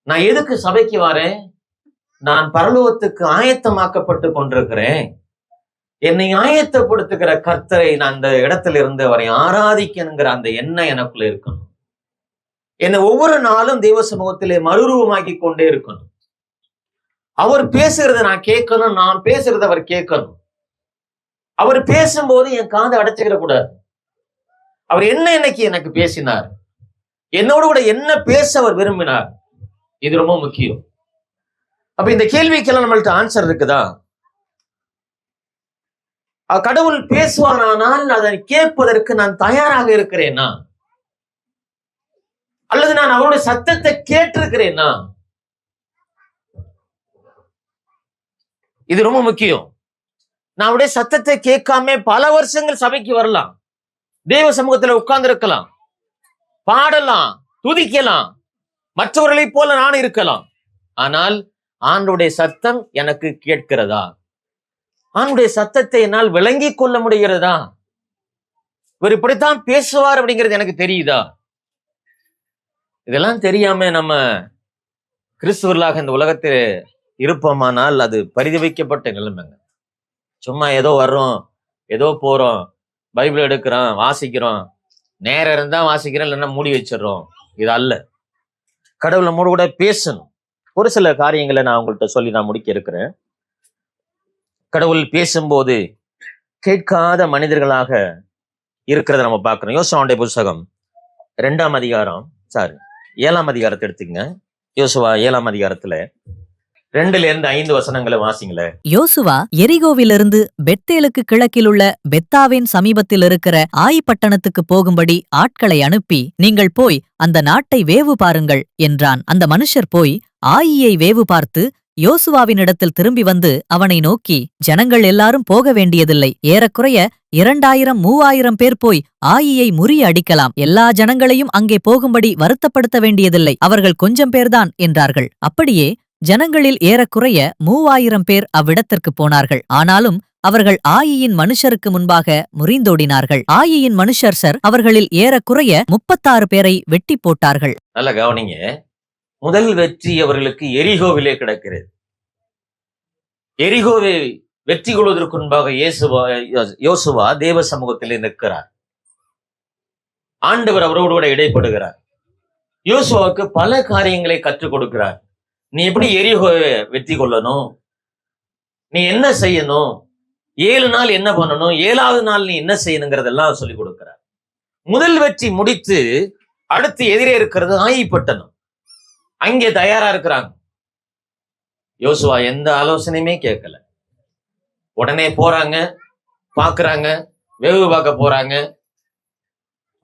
Speaker 1: நான் எதுக்கு சபைக்கு வரேன்? நான் பரலோகத்துக்கு ஆயத்தமாக்கப்பட்டு கொண்டிருக்கிறேன். என்னை ஆயத்தப்படுத்துகிற கர்த்தரை நான் அந்த இடத்துல இருந்து அவரை ஆராதிக்கணுங்கிற அந்த எண்ணம் எனக்குள்ள இருக்கணும். என்னை ஒவ்வொரு நாளும் தெய்வ சமூகத்திலே மறுரூபமாக்கி கொண்டே இருக்கணும். அவர் பேசுறத நான் கேட்கணும், நான் பேசுறத அவர் கேட்கணும். அவர் பேசும்போது என் காதை அடைச்சுக்கிற கூடாது. அவர் என்ன இன்னைக்கு எனக்கு பேசினார், என்னோட கூட என்ன பேச அவர் விரும்பினார், இது ரொம்ப முக்கியம். அப்ப இந்த கேள்விக்கெல்லாம் நம்மள்ட்ட ஆன்சர் இருக்குதா? கடவுள் பேசுவானால் அதை கேட்பதற்கு நான் தயாராக இருக்கிறேனா, அல்லது நான் அவருடைய சத்தத்தை கேட்டிருக்கிறேனா? இது ரொம்ப முக்கியம். நான் அவருடைய சத்தத்தை கேட்காம பல வருஷங்கள் சபைக்கு வரலாம், தேவ சமூகத்துல உட்கார்ந்து இருக்கலாம், பாடலாம், துதிக்கலாம், மற்றவர்களைப் போல நான் இருக்கலாம். ஆனால் ஆண்டவருடைய சத்தம் எனக்கு கேட்கிறதா? ஆண்டவருடைய சத்தத்தை என்னால் விளங்கிக் கொள்ள முடிகிறதா? இவர் இப்படித்தான் பேசுவார் அப்படிங்கிறது எனக்கு தெரியுதா? இதெல்லாம் தெரியாம நம்ம கிறிஸ்துவர்களாக இந்த உலகத்தில் இருப்போமானால் அது பரிதவிக்கப்பட்ட நிலைமைங்க. சும்மா ஏதோ வர்றோம், ஏதோ போறோம், பைபிள் எடுக்கிறோம், வாசிக்கிறோம், நேரம் இருந்தா வாசிக்கிறோம், இல்லைன்னா மூடி வச்சிடறோம். இது அல்ல. கடவுள் நம்மோடு கூட பேசணும். ஒரு சில காரியங்களை நான் உங்கள்கிட்ட சொல்லி நான் முடிக்க இருக்கிறேன். கடவுள் பேசும்போது கேட்காத மனிதர்களாக இருக்கிறத நம்ம பார்க்கிறோம். யோசுவாவுடைய புத்தகம் 2ஆம் அதிகாரம், 7ஆம் அதிகாரத்தை எடுத்துங்க. யோசுவா 7ஆம் அதிகாரத்துல 2-5 வசனங்களை வாசிங்களேன்.
Speaker 2: யோசுவா எரிகோவிலிருந்து பெத்தேலுக்கு கிழக்கிலுள்ள பெத்தாவின் சமீபத்தில் இருக்கிற ஆயி பட்டணத்துக்கு போகும்படி ஆட்களை அனுப்பி, நீங்கள் போய் அந்த நாட்டை வேவு பாருங்கள் என்றான். அந்த மனுஷர் போய் ஆயியை வேவு பார்த்து யோசுவாவினிடத்தில் திரும்பி வந்து அவனை நோக்கி, ஜனங்கள் எல்லாரும் போக வேண்டியதில்லை, ஏறக்குறைய 2000-3000 பேர் போய் ஆயியை முறியடிக்கலாம், எல்லா ஜனங்களையும் அங்கே போகும்படி வருத்தப்படுத்த வேண்டியதில்லை, அவர்கள் கொஞ்சம் பேர்தான் என்றார்கள். அப்படியே ஜனங்களில் ஏறக்குறைய 3000 பேர் அவ்விடத்திற்கு போனார்கள். ஆனாலும் அவர்கள் ஆயியின் மனுஷருக்கு முன்பாக முறிந்தோடினார்கள். ஆயியின் மனுஷர் அவர்களில் ஏறக்குறைய 36 பேரை வெட்டி போட்டார்கள்.
Speaker 1: நல்ல கவனிங்க. முதல் வெற்றி அவர்களுக்கு எரிகோவிலே கிடக்கிறது. எரிகோவை வெற்றி கொள்வதற்கு முன்பாக யோசுவா தேவ சமூகத்திலே நிற்கிறார். ஆண்டவர் அவரோடு கூட இடைப்படுகிறார். யோசுவாவுக்கு பல காரியங்களை கற்றுக் கொடுக்கிறார். நீ எப்படி எரிகோவை வெற்றி கொள்ளணும், நீ என்ன செய்யணும், 7 நாள் என்ன பண்ணணும், 7ஆவது நாள் நீ என்ன செய்யணுங்கிறதெல்லாம் சொல்லிக் கொடுக்கிறார். முதல் வெற்றி முடித்து அடுத்து எதிரே இருக்கிறது ஆயிப்பட்டணம். அங்கே தயாரா இருக்கிறாங்க. யோசுவா எந்த ஆலோசனையுமே கேட்கல. உடனே போறாங்க, பாக்குறாங்க, வேவு பார்க்க போறாங்க.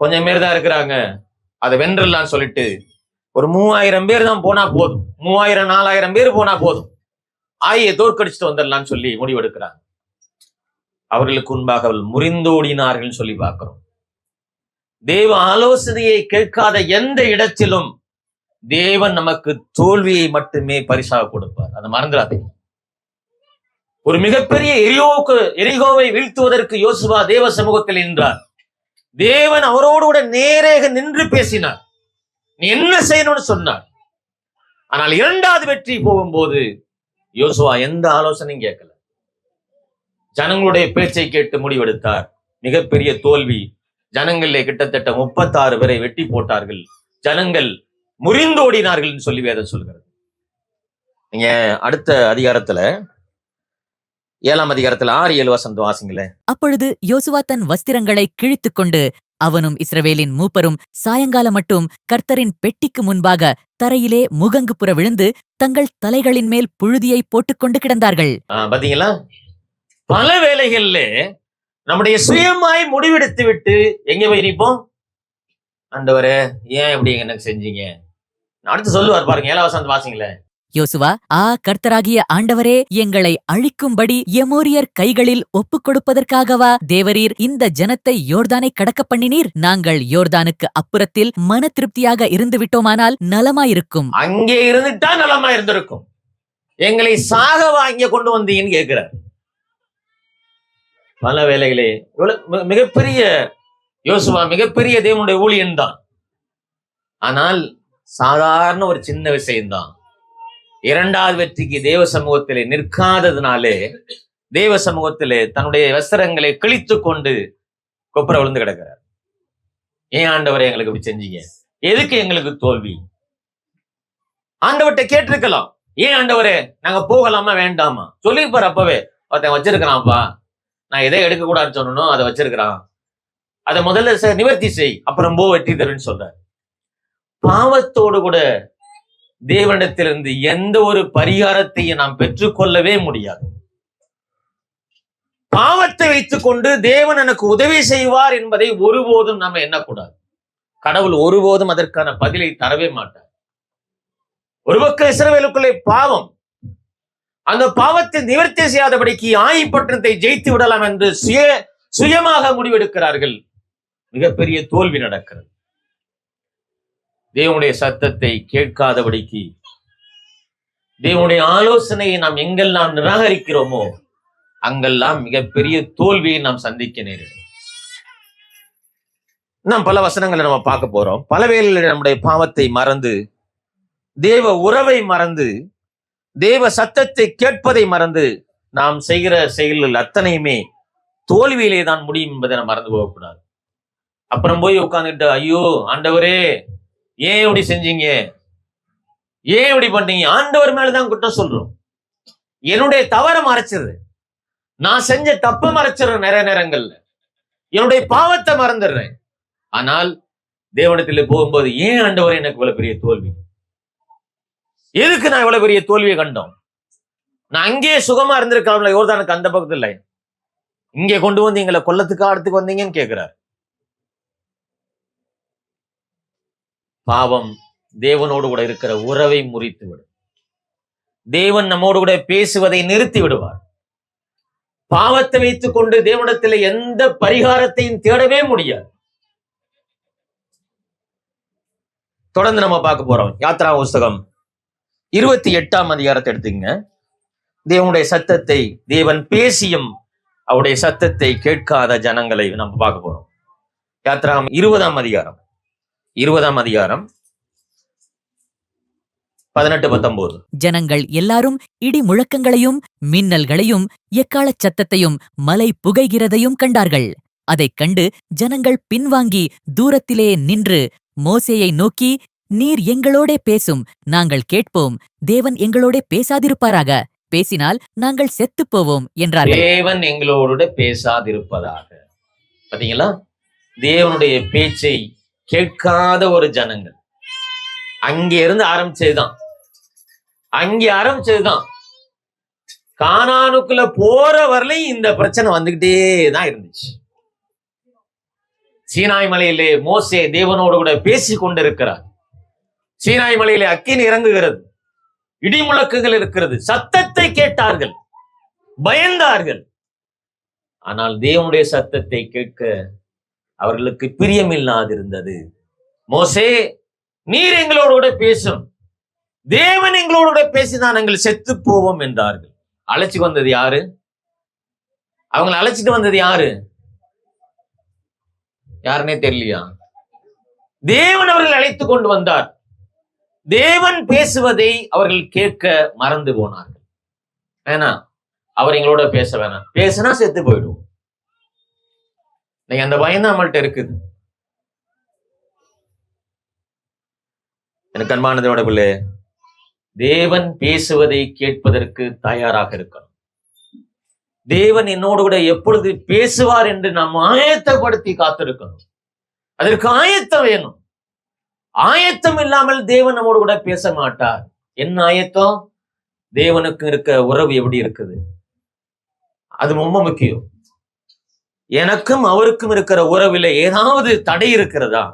Speaker 1: கொஞ்சம் பேர் தான் இருக்கிறாங்க, அதை வென்றலான்னு சொல்லிட்டு ஒரு 3000 பேர் தான் போனா போதும், 3000-4000 பேர் போனா போதும், ஆயை தோற்கடிச்சுட்டு வந்துடலான்னு சொல்லி முடிவெடுக்கிறாங்க. அவர்களுக்கு முன்பாக அவர்கள் முறிந்தோடினார்கள் சொல்லி பார்க்கிறோம். தேவ ஆலோசனையை கேட்காத எந்த இடத்திலும் தேவன் நமக்கு தோல்வியை மட்டுமே பரிசாக கொடுப்பார். அதை மறந்துடாதீங்க. ஒரு மிகப்பெரிய எரிகோவை வீழ்த்துவதற்கு யோசுவா தேவ சமூகத்தில் நின்றார். தேவன் அவரோடு கூட நேராக நின்று பேசினார், நீ என்ன செய்யணும்னு சொன்னார். ஆனால் 2வது வெற்றி போகும்போது யோசுவா எந்த ஆலோசனையும் கேட்கல. ஜனங்களுடைய பேச்சை கேட்டு முடிவெடுத்தார். மிகப்பெரிய தோல்வி. ஜனங்களே கிட்டத்தட்ட 36 பேரை வெட்டி போட்டார்கள். ஜனங்கள் முறிந்தோடினார்கள் சொல்லி வேதம் சொல்கிறது. நீங்க அடுத்த அதிகாரத்துல 7ஆம் அதிகாரத்துல 6-7 வசனம் வாசிங்களேன்.
Speaker 2: அப்பொழுது யோசுவா தன் வஸ்திரங்களை கிழித்துக் கொண்டு அவனும் இஸ்ரவேலின் மூப்பரும் சாயங்காலம் மட்டும் கர்த்தரின் பெட்டிக்கு முன்பாக தரையிலே முகங்குப்புற விழுந்து தங்கள் தலைகளின் மேல் புழுதியை போட்டுக்கொண்டு கிடந்தார்கள்.
Speaker 1: பாத்தீங்களா, பல வேளைகள்ல நம்முடைய சுயமாய் முடிவெடுத்து விட்டு எங்க போய் நிற்போம், ஆண்டவரே ஏன் இப்படி எனக்கு செஞ்சீங்க. அடுத்து சொல்லுவார் பாருங்க, 7ஆம் வசனம் வாசிங்களேன்.
Speaker 2: யோசுவா, கர்த்தராகிய ஆண்டவரே, எங்களை அழிக்கும்படி எமோரியர் கைகளில் ஒப்புக் கொடுப்பதற்காகவா தேவரீர் இந்த ஜனத்தை யோர்தானை கடக்க பண்ணினீர்? நாங்கள் யோர்தானுக்கு அப்புறத்தில் மன திருப்தியாக இருந்து விட்டோமானால் நலமாயிருக்கும்.
Speaker 1: அங்கே இருந்துட்டா நலமா இருந்திருக்கும், எங்களை சாகவா இங்க கொண்டு வந்தீங்கன்னு கேட்கிறார். பல வேளைகளே மிகப்பெரிய யோசுவா மிகப்பெரிய தேவனுடைய ஊழியன் தான். ஆனால் சாதாரண ஒரு சின்ன விஷயம்தான். 2வது வெற்றிக்கு தேவ சமூகத்திலே நிற்காததுனாலே தேவ சமூகத்திலே தன்னுடைய வஸ்திரங்களை கிழித்து கொண்டு கொப்புர விழுந்து கிடக்கிறார். ஏன் ஆண்டவரை எங்களுக்கு இப்படி செஞ்சீங்க, எதுக்கு எங்களுக்கு தோல்வி? ஆண்டவர்கிட்ட கேட்டிருக்கலாம். ஏன் ஆண்டவரே நாங்க போகலாமா வேண்டாமா? சொல்லிருப்பாரு அப்பவே. ஒருத்தன் வச்சிருக்கிறான்ப்பா, நான் எதை எடுக்க கூடாதுன்னு சொன்னனோ அதை வச்சிருக்கிறான், அதை முதல்ல நிவர்த்தி செய், அப்புறம் போ வெற்றி தருன்னு சொல்றாரு. பாவத்தோடு கூட தேவனிடத்திலிருந்து எந்த ஒரு பரிகாரத்தையும் நாம் பெற்றுக்கொள்ளவே முடியாது. பாவத்தை வைத்துக் கொண்டு தேவன் எனக்கு உதவி செய்வார் என்பதை ஒருபோதும் நாம எண்ணக்கூடாது. கடவுள் ஒருபோதும் அதற்கான பதிலை தரவே மாட்டார். ஒரு பக்கம் இஸ்ரவேலுக்குள்ளே பாவம், அந்த பாவத்தை நிவர்த்தி செய்யாதபடிக்கு ஆயிப்பட்டணத்தை ஜெயித்து விடலாம் என்று சுயமாக முடிவெடுக்கிறார்கள். மிகப்பெரிய தோல்வி நடக்கிறது. தேவனுடைய சத்தத்தை கேட்காதபடிக்கு, தேவனுடைய ஆலோசனையை நாம் எங்கெல்லாம் நிராகரிக்கிறோமோ அங்கெல்லாம் மிகப்பெரிய தோல்வியை நாம் சந்திக்க நேரிடும். நாம் பல வசனங்களை நம்ம பார்க்க போறோம். பல வேளைகளில் நம்முடைய பாவத்தை மறந்து, தேவ உறவை மறந்து, தேவ சத்தத்தை கேட்பதை மறந்து நாம் செய்கிற செயல்கள் அத்தனையுமே தோல்வியிலே தான் முடியும் என்பதை நாம் மறந்து போகக்கூடாது. அப்புறம் போய் உட்கார்ந்துட்டு, ஐயோ ஆண்டவரே ஏன் இப்படி செஞ்சீங்க, ஏன் இப்படி பண்ணீங்க, ஆண்டவர் மேலதான் குற்றம் சொல்றோம். என்னுடைய தவறை மறைச்சிரு, நான் செஞ்ச தப்பு மறைச்சிடுறேன், நிறைய நேரங்கள்ல என்னுடைய பாவத்தை மறந்துடுறேன். ஆனால் தேவனிடத்தில் போகும்போது, ஏன் ஆண்டவரே எனக்கு இவ்வளவு பெரிய தோல்வி, எதுக்கு நான் இவ்வளவு பெரிய தோல்வியை கண்டோம், நான் அங்கேயே சுகமா இருந்திருக்கலாம்ல, யோர்தானுக்கு அந்த பக்கத்துல, இங்கே கொண்டு வந்து எங்களை கொல்லத்துக்கு ஆடத்துக்கு வந்தீங்கன்னு கேட்கிறார். பாவம் தேவனோடு கூட இருக்கிற உறவை முறித்து விடும். தேவன் நம்மோடு கூட பேசுவதை நிறுத்தி விடுவார். பாவத்தை வைத்துக் கொண்டு தேவனிடத்தில் எந்த பரிகாரத்தையும் தேடவே முடியாது. தொடர்ந்து நம்ம பார்க்க போறோம். யாத்ரா புஸ்தகம் 28ஆம் அதிகாரத்தை எடுத்துங்க. தேவனுடைய சத்தத்தை, தேவன் பேசியும் அவருடைய சத்தத்தை கேட்காத ஜனங்களை நம்ம பார்க்க போறோம். யாத்ரா 20ஆம் அதிகாரம் 18-19.
Speaker 2: ஜனங்கள் எல்லாரும் இடி முழக்கங்களையும் மின்னல்களையும் எக்காளச் சத்தத்தையும் மலை புகைகிறதையும் கண்டார்கள். அதைக் கண்டு ஜனங்கள் பின்வாங்கி தூரத்திலே நின்று மோசேயை நோக்கி, நீர் எங்களோடே பேசும், நாங்கள் கேட்போம். தேவன் எங்களோடே பேசாதிருப்பாராக, பேசினால் நாங்கள் செத்துப் போவோம் என்றார்கள்.
Speaker 1: தேவன் எங்களோட பேசாதிருப்பதாக. பாத்தீங்களா? தேவனுடைய பேச்சை கேட்காத ஒரு ஜனங்கள். அங்கே இருந்து ஆரம்பிச்சதுதான், கானானுக்குள்ள போற வரலையும் இந்த பிரச்சனை வந்துகிட்டே தான் இருந்துச்சு. சீனாய் மலையிலே மோசே தேவனோடு கூட பேசி கொண்டிருக்கிறார். சீனாய் மலையிலே அக்கினி இறங்குகிறது, இடி முழக்குகள் இருக்கிறது. சத்தத்தை கேட்டார்கள், பயந்தார்கள். ஆனால் தேவனுடைய சத்தத்தை கேட்க அவர்களுக்கு பிரியமில்லாதிருந்தது. மோசே, நீர் எங்களோடு கூட பேசும், தேவன் எங்களோடு கூட பேசினால் நாங்கள் செத்து போவோம் என்றார்கள். அழைச்சி வந்தது யாரு? அவங்களை அழைச்சிட்டு வந்தது யாரு? யாருன்னே தெரியலையா? தேவன் அவர்கள் அழைத்து கொண்டு வந்தார். தேவன் பேசுவதை அவர்கள் கேட்க மறந்து போனார்கள். வேணாம், அவர் எங்களோட பேச வேணாம், பேசினா செத்து போயிடுவோம். அந்த பயம் நம்மள்ட்ட இருக்குது. எனக்கு அன்பானதோட பிள்ளை, தேவன் பேசுவதை கேட்பதற்கு தயாராக இருக்கணும். தேவன் என்னோடு கூட எப்பொழுது பேசுவார் என்று நாம் ஆயத்தப்படுத்தி காத்திருக்கணும். அதற்கு ஆயத்தம் வேணும். ஆயத்தம் இல்லாமல் தேவன் நம்மோடு கூட பேச மாட்டார். என்ன ஆயத்தம்? தேவனுக்கு இருக்க உறவு எப்படி இருக்குது, அது ரொம்ப முக்கியம். எனக்கும் அவருக்கும் இருக்கிற உறவில் ஏதாவது தடை இருக்கிறதா,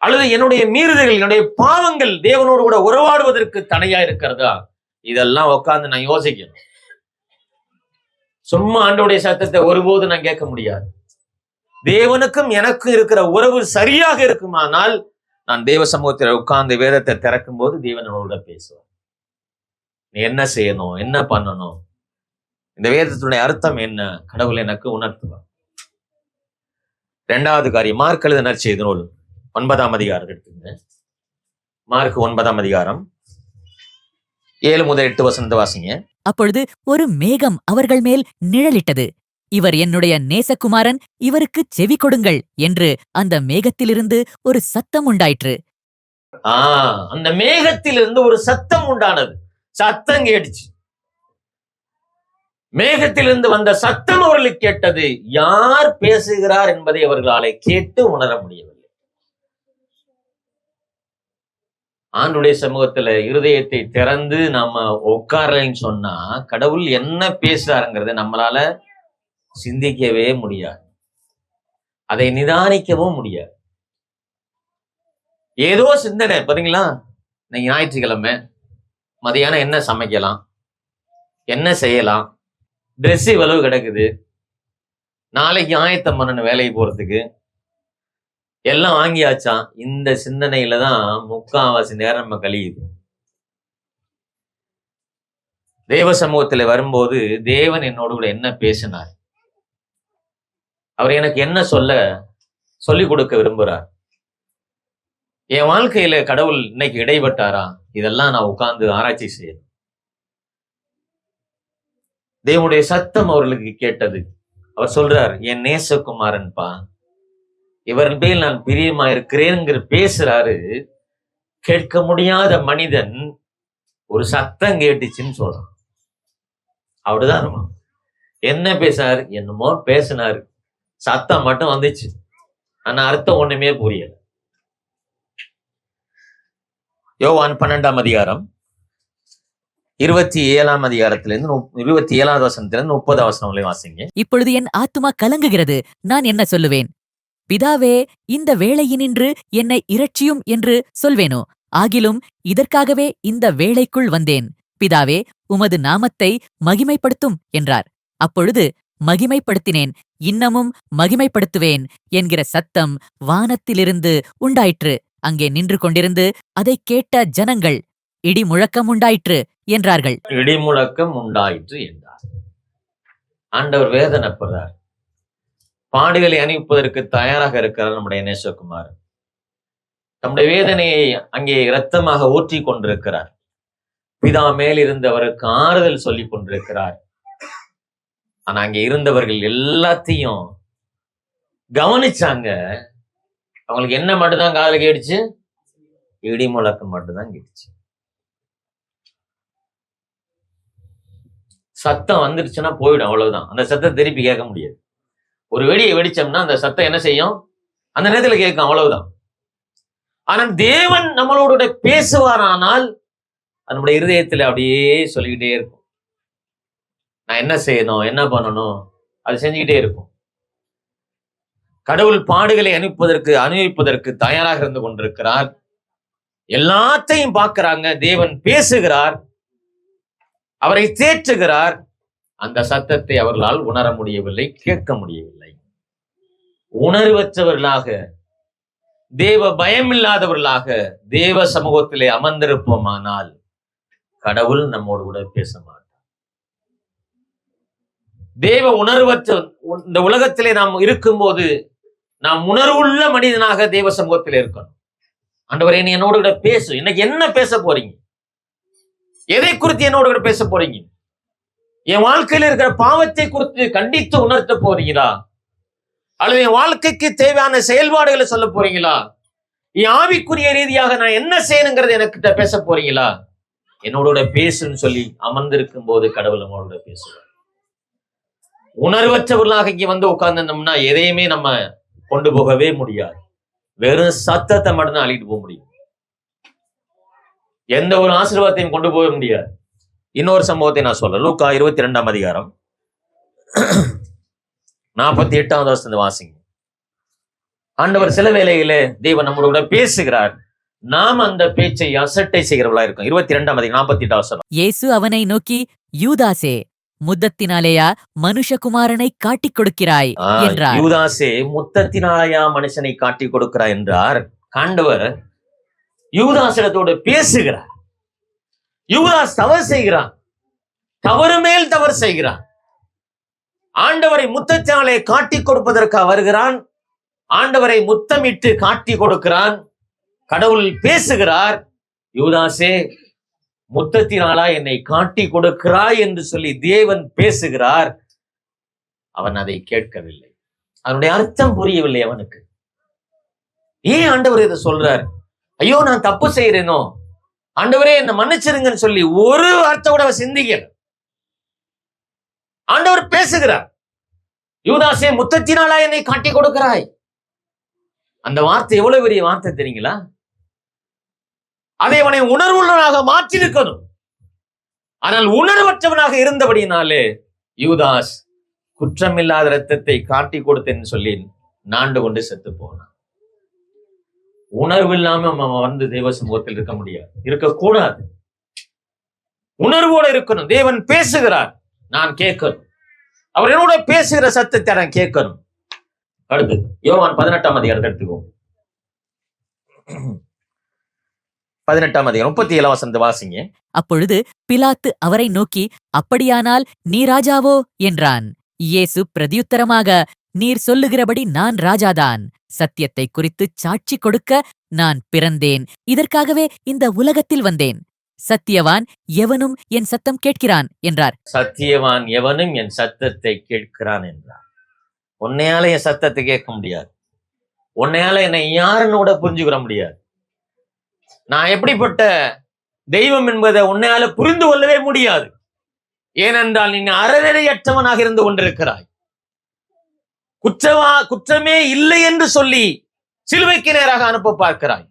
Speaker 1: அல்லது என்னுடைய மீறுதல்கள், என்னுடைய பாவங்கள் தேவனோடு கூட உறவாடுவதற்கு தடையா இருக்கிறதா? இதெல்லாம் உட்கார்ந்து நான் யோசிக்கணும். சும்மா ஆண்டவருடைய சத்தத்தை ஒருபோது நான் கேட்க முடியாது. தேவனுக்கும் எனக்கும் இருக்கிற உறவு சரியாக இருக்குமானால் நான் தேவ சமூகத்தில் உட்கார்ந்து வேதத்தை திறக்கும் போது தேவனோட பேசுவார். நீ என்ன செய்யணும், என்ன பண்ணணும், இந்த வேதத்தினுடைய அர்த்தம் என்ன, கடவுள் எனக்கு உணர்த்துவார். 2வது காரியம், மார்க் எழுதின நற்செய்தி நூல் 9ஆம் அதிகாரம் எடுத்துங்க. மார்க் 9ஆம் அதிகாரம் 7 முதல் 8 வசனத்தை வாசிங்க.
Speaker 2: அப்பொழுது ஒரு மேகம் அவர்கள் மேல் நிழலிட்டது. இவர் என்னுடைய நேசகுமாரன், இவருக்குச் செவி கொடுங்கள் என்று அந்த மேகத்திலிருந்து ஒரு சத்தம் உண்டாயிற்று.
Speaker 1: அந்த மேகத்திலிருந்து ஒரு சத்தம் உண்டானது. சத்தம் கேட்டுச்சு. மேகத்திலிருந்து வந்த சத்தம் அவர்களுக்கு கேட்டது. யார் பேசுகிறார் என்பதை அவர்களாலே கேட்டு உணர முடியவில்லை. ஆண்டுடைய சமூகத்துல இருதயத்தை திறந்து நம்ம உட்காரலைன்னு சொன்னா கடவுள் என்ன பேசுறாருங்கிறத நம்மளால சிந்திக்கவே முடியாது. அதை நிதானிக்கவும் முடியாது. ஏதோ சிந்தனை. பாத்தீங்களா, இன்னைக்கு ஞாயிற்றுக்கிழமை மதியானம் என்ன சமைக்கலாம், என்ன செய்யலாம், ட்ரெஸ் இவ்வளவு கிடக்குது, நாளைக்கு ஆயத்தம் பண்ணணும் வேலைக்கு போறதுக்கு, எல்லாம் வாங்கியாச்சான். இந்த சிந்தனையில தான் முக்காவாசி நேரம் நம்ம கழியுது. தேவ சமூகத்துல வரும்போது தேவன் என்னோடு கூட என்ன பேசினார், அவர் எனக்கு என்ன சொல்லிக் கொடுக்க விரும்புறார், என் வாழ்க்கையில கடவுள் இன்னைக்கு இடைப்பட்டாரா, இதெல்லாம் நான் உட்கார்ந்து ஆராய்ச்சி செய்யணும். தேவனுடைய சத்தம் அவர்களுக்கு கேட்டது. அவர் சொல்றார், என் நேசகுமாரன்பா, இவர் மேல் நான் பிரியமா இருக்கிறேங்கிற பேசுறாரு. கேட்க முடியாத மனிதன் ஒரு சத்தம் கேட்டுச்சுன்னு சொல்றான். அப்படிதான் என்ன பேசினாரு, என்னமோ பேசினாரு, சத்தம் மட்டும் வந்துச்சு, ஆனா அர்த்தம் ஒண்ணுமே புரியல. யோவான் 12ஆம் அதிகாரம் 27ஆம் அதிகாரத்திலிருந்து 27வது வசனத்திலிருந்து 30வது வசனம் வரை வாசிங்க.
Speaker 2: இப்பொழுது என் ஆத்துமா கலங்குகிறது, நான் என்ன சொல்லுவேன்? பிதாவே, இந்த வேளையினின்று என்னை இரட்சியும் என்று சொல்வேனோ? ஆகிலும் இதற்காகவே இந்த வேளைக்குள் வந்தேன். பிதாவே, உமது நாமத்தை மகிமைப்படுத்தும் என்றார். அப்பொழுது மகிமைப்படுத்தினேன், இன்னமும் மகிமைப்படுத்துவேன் என்கிற சத்தம் வானத்திலிருந்து உண்டாயிற்று. அங்கே நின்று கொண்டிருந்து அதை கேட்ட ஜனங்கள், இடி முழக்கம் உண்டாயிற்று என்றார்கள்.
Speaker 1: இடி முழக்கம் உண்டாயிற்று என்றார். ஆண்டவர் வேதனைப்படுறார். பாடுகளை அனுப்பதற்கு தயாராக இருக்கிறார் நம்முடைய நேசகுமார். நம்முடைய வேதனையை அங்கே இரத்தமாக ஊற்றி கொண்டிருக்கிறார். பிதா மேல் இருந்தவருக்கு ஆறுதல் சொல்லிக் கொண்டிருக்கிறார். ஆனா அங்கே இருந்தவர்கள் எல்லாத்தையும் கவனிச்சாங்க. அவங்களுக்கு என்ன மட்டும்தான் காதுல கேட்டுச்சு? இடி முழக்கம் மட்டும்தான் கேட்டுச்சு. சத்தம் வந்துருச்சுன்னா போயிடும், அவ்வளவுதான். அந்த சத்தம் திருப்பி கேட்க முடியாது. ஒரு வெடியை வெடிச்சோம்னா அந்த சத்தம் என்ன செய்யும்? அந்த நேரத்துல கேட்கும், அவ்வளவுதான். ஆனால் தேவன் நம்மளோட பேசுவாரானால் நம்முடைய இருதயத்துல அப்படியே சொல்லிக்கிட்டே இருக்கும். நான் என்ன செய்யணும், என்ன பண்ணணும், அது செஞ்சுக்கிட்டே இருக்கும். கடவுள் பாடுகளை அனுபவிப்பதற்கு தயாராக இருந்து கொண்டிருக்கிறார். எல்லாத்தையும் பார்க்கிறாங்க. தேவன் பேசுகிறார், அவரை தேற்றுகிறார். அந்த சத்தத்தை அவர்களால் உணர முடியவில்லை, கேட்க முடியவில்லை. உணர்வற்றவர்களாக, தேவ பயமில்லாதவர்களாக தேவ சமூகத்திலே அமர்ந்திருப்போமானால் கடவுள் நம்மோடு கூட பேச மாட்டார். தேவ உணர்வற்ற இந்த உலகத்திலே நாம் இருக்கும்போது நாம் உணர்வுள்ள மனிதனாக தேவ சமூகத்தில் இருக்கணும். ஆண்டவரே, நீ என்னோடு கூட பேசு. இன்னைக்கு என்ன பேச போறீங்க? எதை குறித்து என்னோடு கூட பேச போறீங்க? என் வாழ்க்கையில இருக்கிற பாவத்தை குறித்து கண்டித்து உணர்த்த போறீங்களா? அல்லது என் வாழ்க்கைக்கு தேவையான செயல்பாடுகளை சொல்ல போறீங்களா? என் ஆவிக்குரிய ரீதியாக நான் என்ன செய்யணுங்கிறது எனக்கு பேச போறீங்களா? என்னோட பேசுன்னு சொல்லி அமர்ந்திருக்கும் போது கடவுள் நம்மளோட பேசுவார். உணர்வற்றவர்களாக இங்க வந்து உட்கார்ந்தோம்னா எதையுமே நம்ம கொண்டு போகவே முடியாது. வெறும் சத்தத்தை மட்டும்தான் அள்ளிட்டு போக முடியும். எந்த ஒரு ஆசீர்வாதத்தையும் கொண்டு போக முடியாது. இன்னொரு சம்பவத்தை நான் சொல்றேன். லூக்கா 22ஆம் அதிகாரம் 48வது வசனத்தை வாசிங்க. ஆண்டவர் சில வேளையிலே தேவன் நம்மளோட பேசுகிறார். நாம் அந்த பேச்சை அசட்டை செய்கிறவர்களா இருக்கும். 22ஆம் அதிகாரம் 48வது வசனம்.
Speaker 2: இயேசு அவனை நோக்கி, யூதாசே, முத்தத்தினாலேயா மனுஷகுமாரனை காட்டிக் கொடுக்கிறாய் என்றார்.
Speaker 1: யூதாசே, முத்தத்தினாலேயா மனுஷனை காட்டிக் கொடுக்கிறாய் என்றார். ஆண்டவர் யூதாசிடத்தோடு பேசுகிறார். யூதாஸ் தவறு செய்கிறான், தவறு மேல் தவறு செய்கிறான். ஆண்டவரை முத்தத்தினாலே காட்டி கொடுப்பதற்காக வருகிறான். ஆண்டவரை முத்தமிட்டு காட்டி கொடுக்கிறான். கடவுள் பேசுகிறார். யூதாசே, முத்தத்தினாலா என்னை காட்டி கொடுக்கிறாய் என்று சொல்லி தேவன் பேசுகிறார். அவன் அதை கேட்கவில்லை. அதனுடைய அர்த்தம் புரியவில்லை அவனுக்கு. ஏன் ஆண்டவர் இதை சொல்றார்? ஐயோ, நான் தப்பு செய்யறேனோ, ஆண்டவரே என்ன மன்னிச்சிருங்கன்னு சொல்லி ஒரு வார்த்தை கூட அவன் சிந்திக்கல. ஆண்டவர் பேசுகிறார். யூதாசே, முத்தத்தினாலா என்னை காட்டி கொடுக்கிறாய். அந்த வார்த்தை எவ்வளவு பெரிய வார்த்தை தெரியுங்களா? அதை அவனை உணர்வுள்ளவனாக மாற்றிருக்கணும். ஆனால் உணர்வற்றவனாக இருந்தபடினாலே யூதாஸ் குற்றமில்லாத இரத்தத்தை காட்டி கொடுத்தேன்னு சொல்லி நாண்டு கொண்டு செத்து போனான். உணர்வு இல்லாம அவன் வந்து தேவ சமூகத்தில் இருக்க முடியாது, இருக்கக்கூடாது. உணர்வோட இருக்கணும். தேவன் பேசுகிறார், நான் கேட்கணும். அவர் என்னோட பேசுகிற சத்தத்தை நான் கேட்கணும். அடுத்து யோவான் 18ஆம் அதிகாரத்தை எடுத்துக்குவோம். 18ஆம் அதிகாரம் 37ஆம் வசனத்தை வாசிங்க.
Speaker 2: அப்பொழுது பிலாத்து அவரை நோக்கி, அப்படியானால் நீ ராஜாவோ என்றான். இயேசு பிரதியுத்தரமாக, நீர் சொல்லுகிறபடி நான் ராஜாதான். சத்தியத்தை குறித்து சாட்சி கொடுக்க நான் பிறந்தேன். இதற்காகவே இந்த உலகத்தில் வந்தேன். சத்தியவான் எவனும் என் சத்தம் கேட்கிறான் என்றார்.
Speaker 1: சத்தியவான் எவனும் என் சத்தத்தை கேட்கிறான் என்றார். உன்னையால என் சத்தத்தை கேட்க முடியாது. உன்னையால என்னை யாருன்னு கூட புரிஞ்சுக்கிற முடியாது. நான் எப்படிப்பட்ட தெய்வம் என்பதை உன்னையால புரிந்து கொள்ளவே முடியாது. ஏனென்றால் நீ அறநிலையற்றவனாக இருந்து கொண்டிருக்கிறாய். குற்றமே இல்லை என்று சொல்லி சிலுவைக்கு நேராக அனுப்ப பார்க்கிறாய்.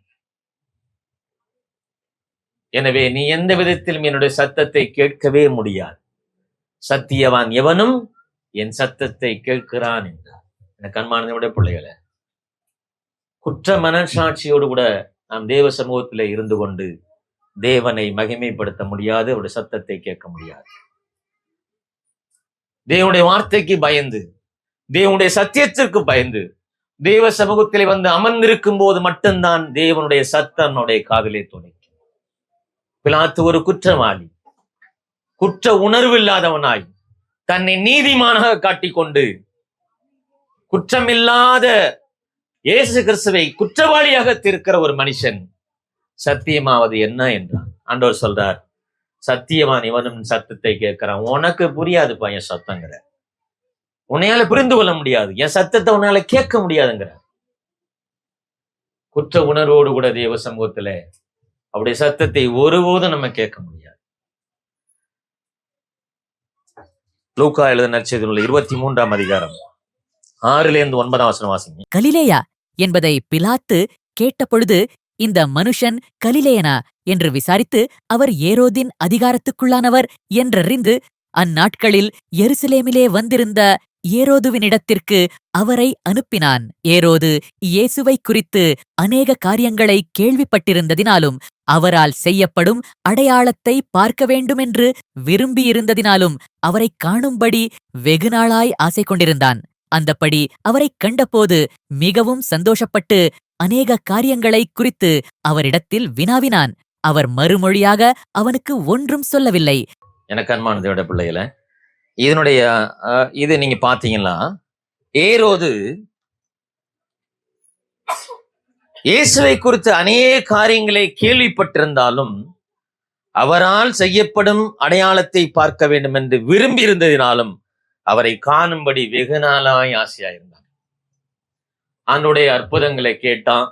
Speaker 1: எனவே நீ எந்த விதத்திலும் என்னுடைய சத்தத்தை கேட்கவே முடியாது. சத்தியவான் எவனும் என் சத்தத்தை கேட்கிறான் என்றார். எனக்கு அன்பானவருடைய பிள்ளைகளை, குற்ற மனசாட்சியோடு கூட நாம் தேவ சமூகத்திலே இருந்து கொண்டு தேவனை மகிமைப்படுத்த முடியாது, அவருடைய சத்தத்தை கேட்க முடியாது. தேவனுடைய வார்த்தைக்கு பயந்து, தேவனுடைய சத்தியத்திற்கு பயந்து தேவ சமூகத்திலே வந்து அமர்ந்திருக்கும் போது மட்டும்தான் தேவனுடைய சத்தம் நம்முடைய காதிலே துணிக்கும். பிலாத்து ஒரு குற்றவாளி, குற்ற உணர்வு இல்லாதவனாய் தன்னை நீதிமானாக காட்டிக்கொண்டு குற்றமில்லாத இயேசு கிறிஸ்துவை குற்றவாளியாக தீர்க்கிற ஒரு மனுஷன் சத்தியமாவது என்ன என்றான். ஆண்டவர் சொல்றார், சத்தியவான் இவனும் சத்தத்தை கேட்கிறான். உனக்கு புரியாதுப்பா என் சத்தங்கிற, உன்னையால புரிந்து கொள்ள முடியாது, என் சத்தத்தை உன்னால கேட்க முடியாதுங்கிற. குற்ற உணர்வோடு கூட தேவ சமூகத்துல அவருடைய சத்தத்தை ஒருபோதும் நம்ம கேட்க முடியாது. லூக்கா எழுதின நற்செய்தியில் 23ஆம் அதிகாரம் 6-9 வசனம் வாசிங்க.
Speaker 2: கலிலேயா என்பதை பிலாத்து கேட்டபொழுது, இந்த மனுஷன் கலிலேயனா என்று விசாரித்து, அவர் ஏரோதின் அதிகாரத்துக்குள்ளானவர் என்றறிந்து அந்நாட்களில் எருசலேமிலே வந்திருந்த ஏரோதுவினிடத்திற்கு அவரை அனுப்பினான். ஏரோது இயேசுவை குறித்து அநேக காரியங்களை கேள்விப்பட்டிருந்ததினாலும் அவரால் செய்யப்படும் அடையாளத்தை பார்க்க வேண்டுமென்று விரும்பியிருந்ததினாலும் அவரை காணும்படி வெகுநாளாய் ஆசை கொண்டிருந்தான். அந்தப்படி அவரை கண்டபோது மிகவும் சந்தோஷப்பட்டு அநேக காரியங்களை குறித்து அவரிடத்தில் வினாவினான். அவர் மறுமொழியாக அவனுக்கு ஒன்றும் சொல்லவில்லை.
Speaker 1: எனக்கு அன்பானதோட பிள்ளைகளை, இது நீங்க பாத்தீங்கன்னா, ஏரோது இயேசுவை குறித்து அநேக காரியங்களை கேள்விப்பட்டிருந்தாலும் அவரால் செய்யப்படும் அடையாளத்தை பார்க்க வேண்டும் என்று விரும்பி இருந்ததினாலும் அவரை காணும்படி வெகு நாளாய் ஆசையாயிருந்தார். ஆண்டுடைய அற்புதங்களை கேட்டான்,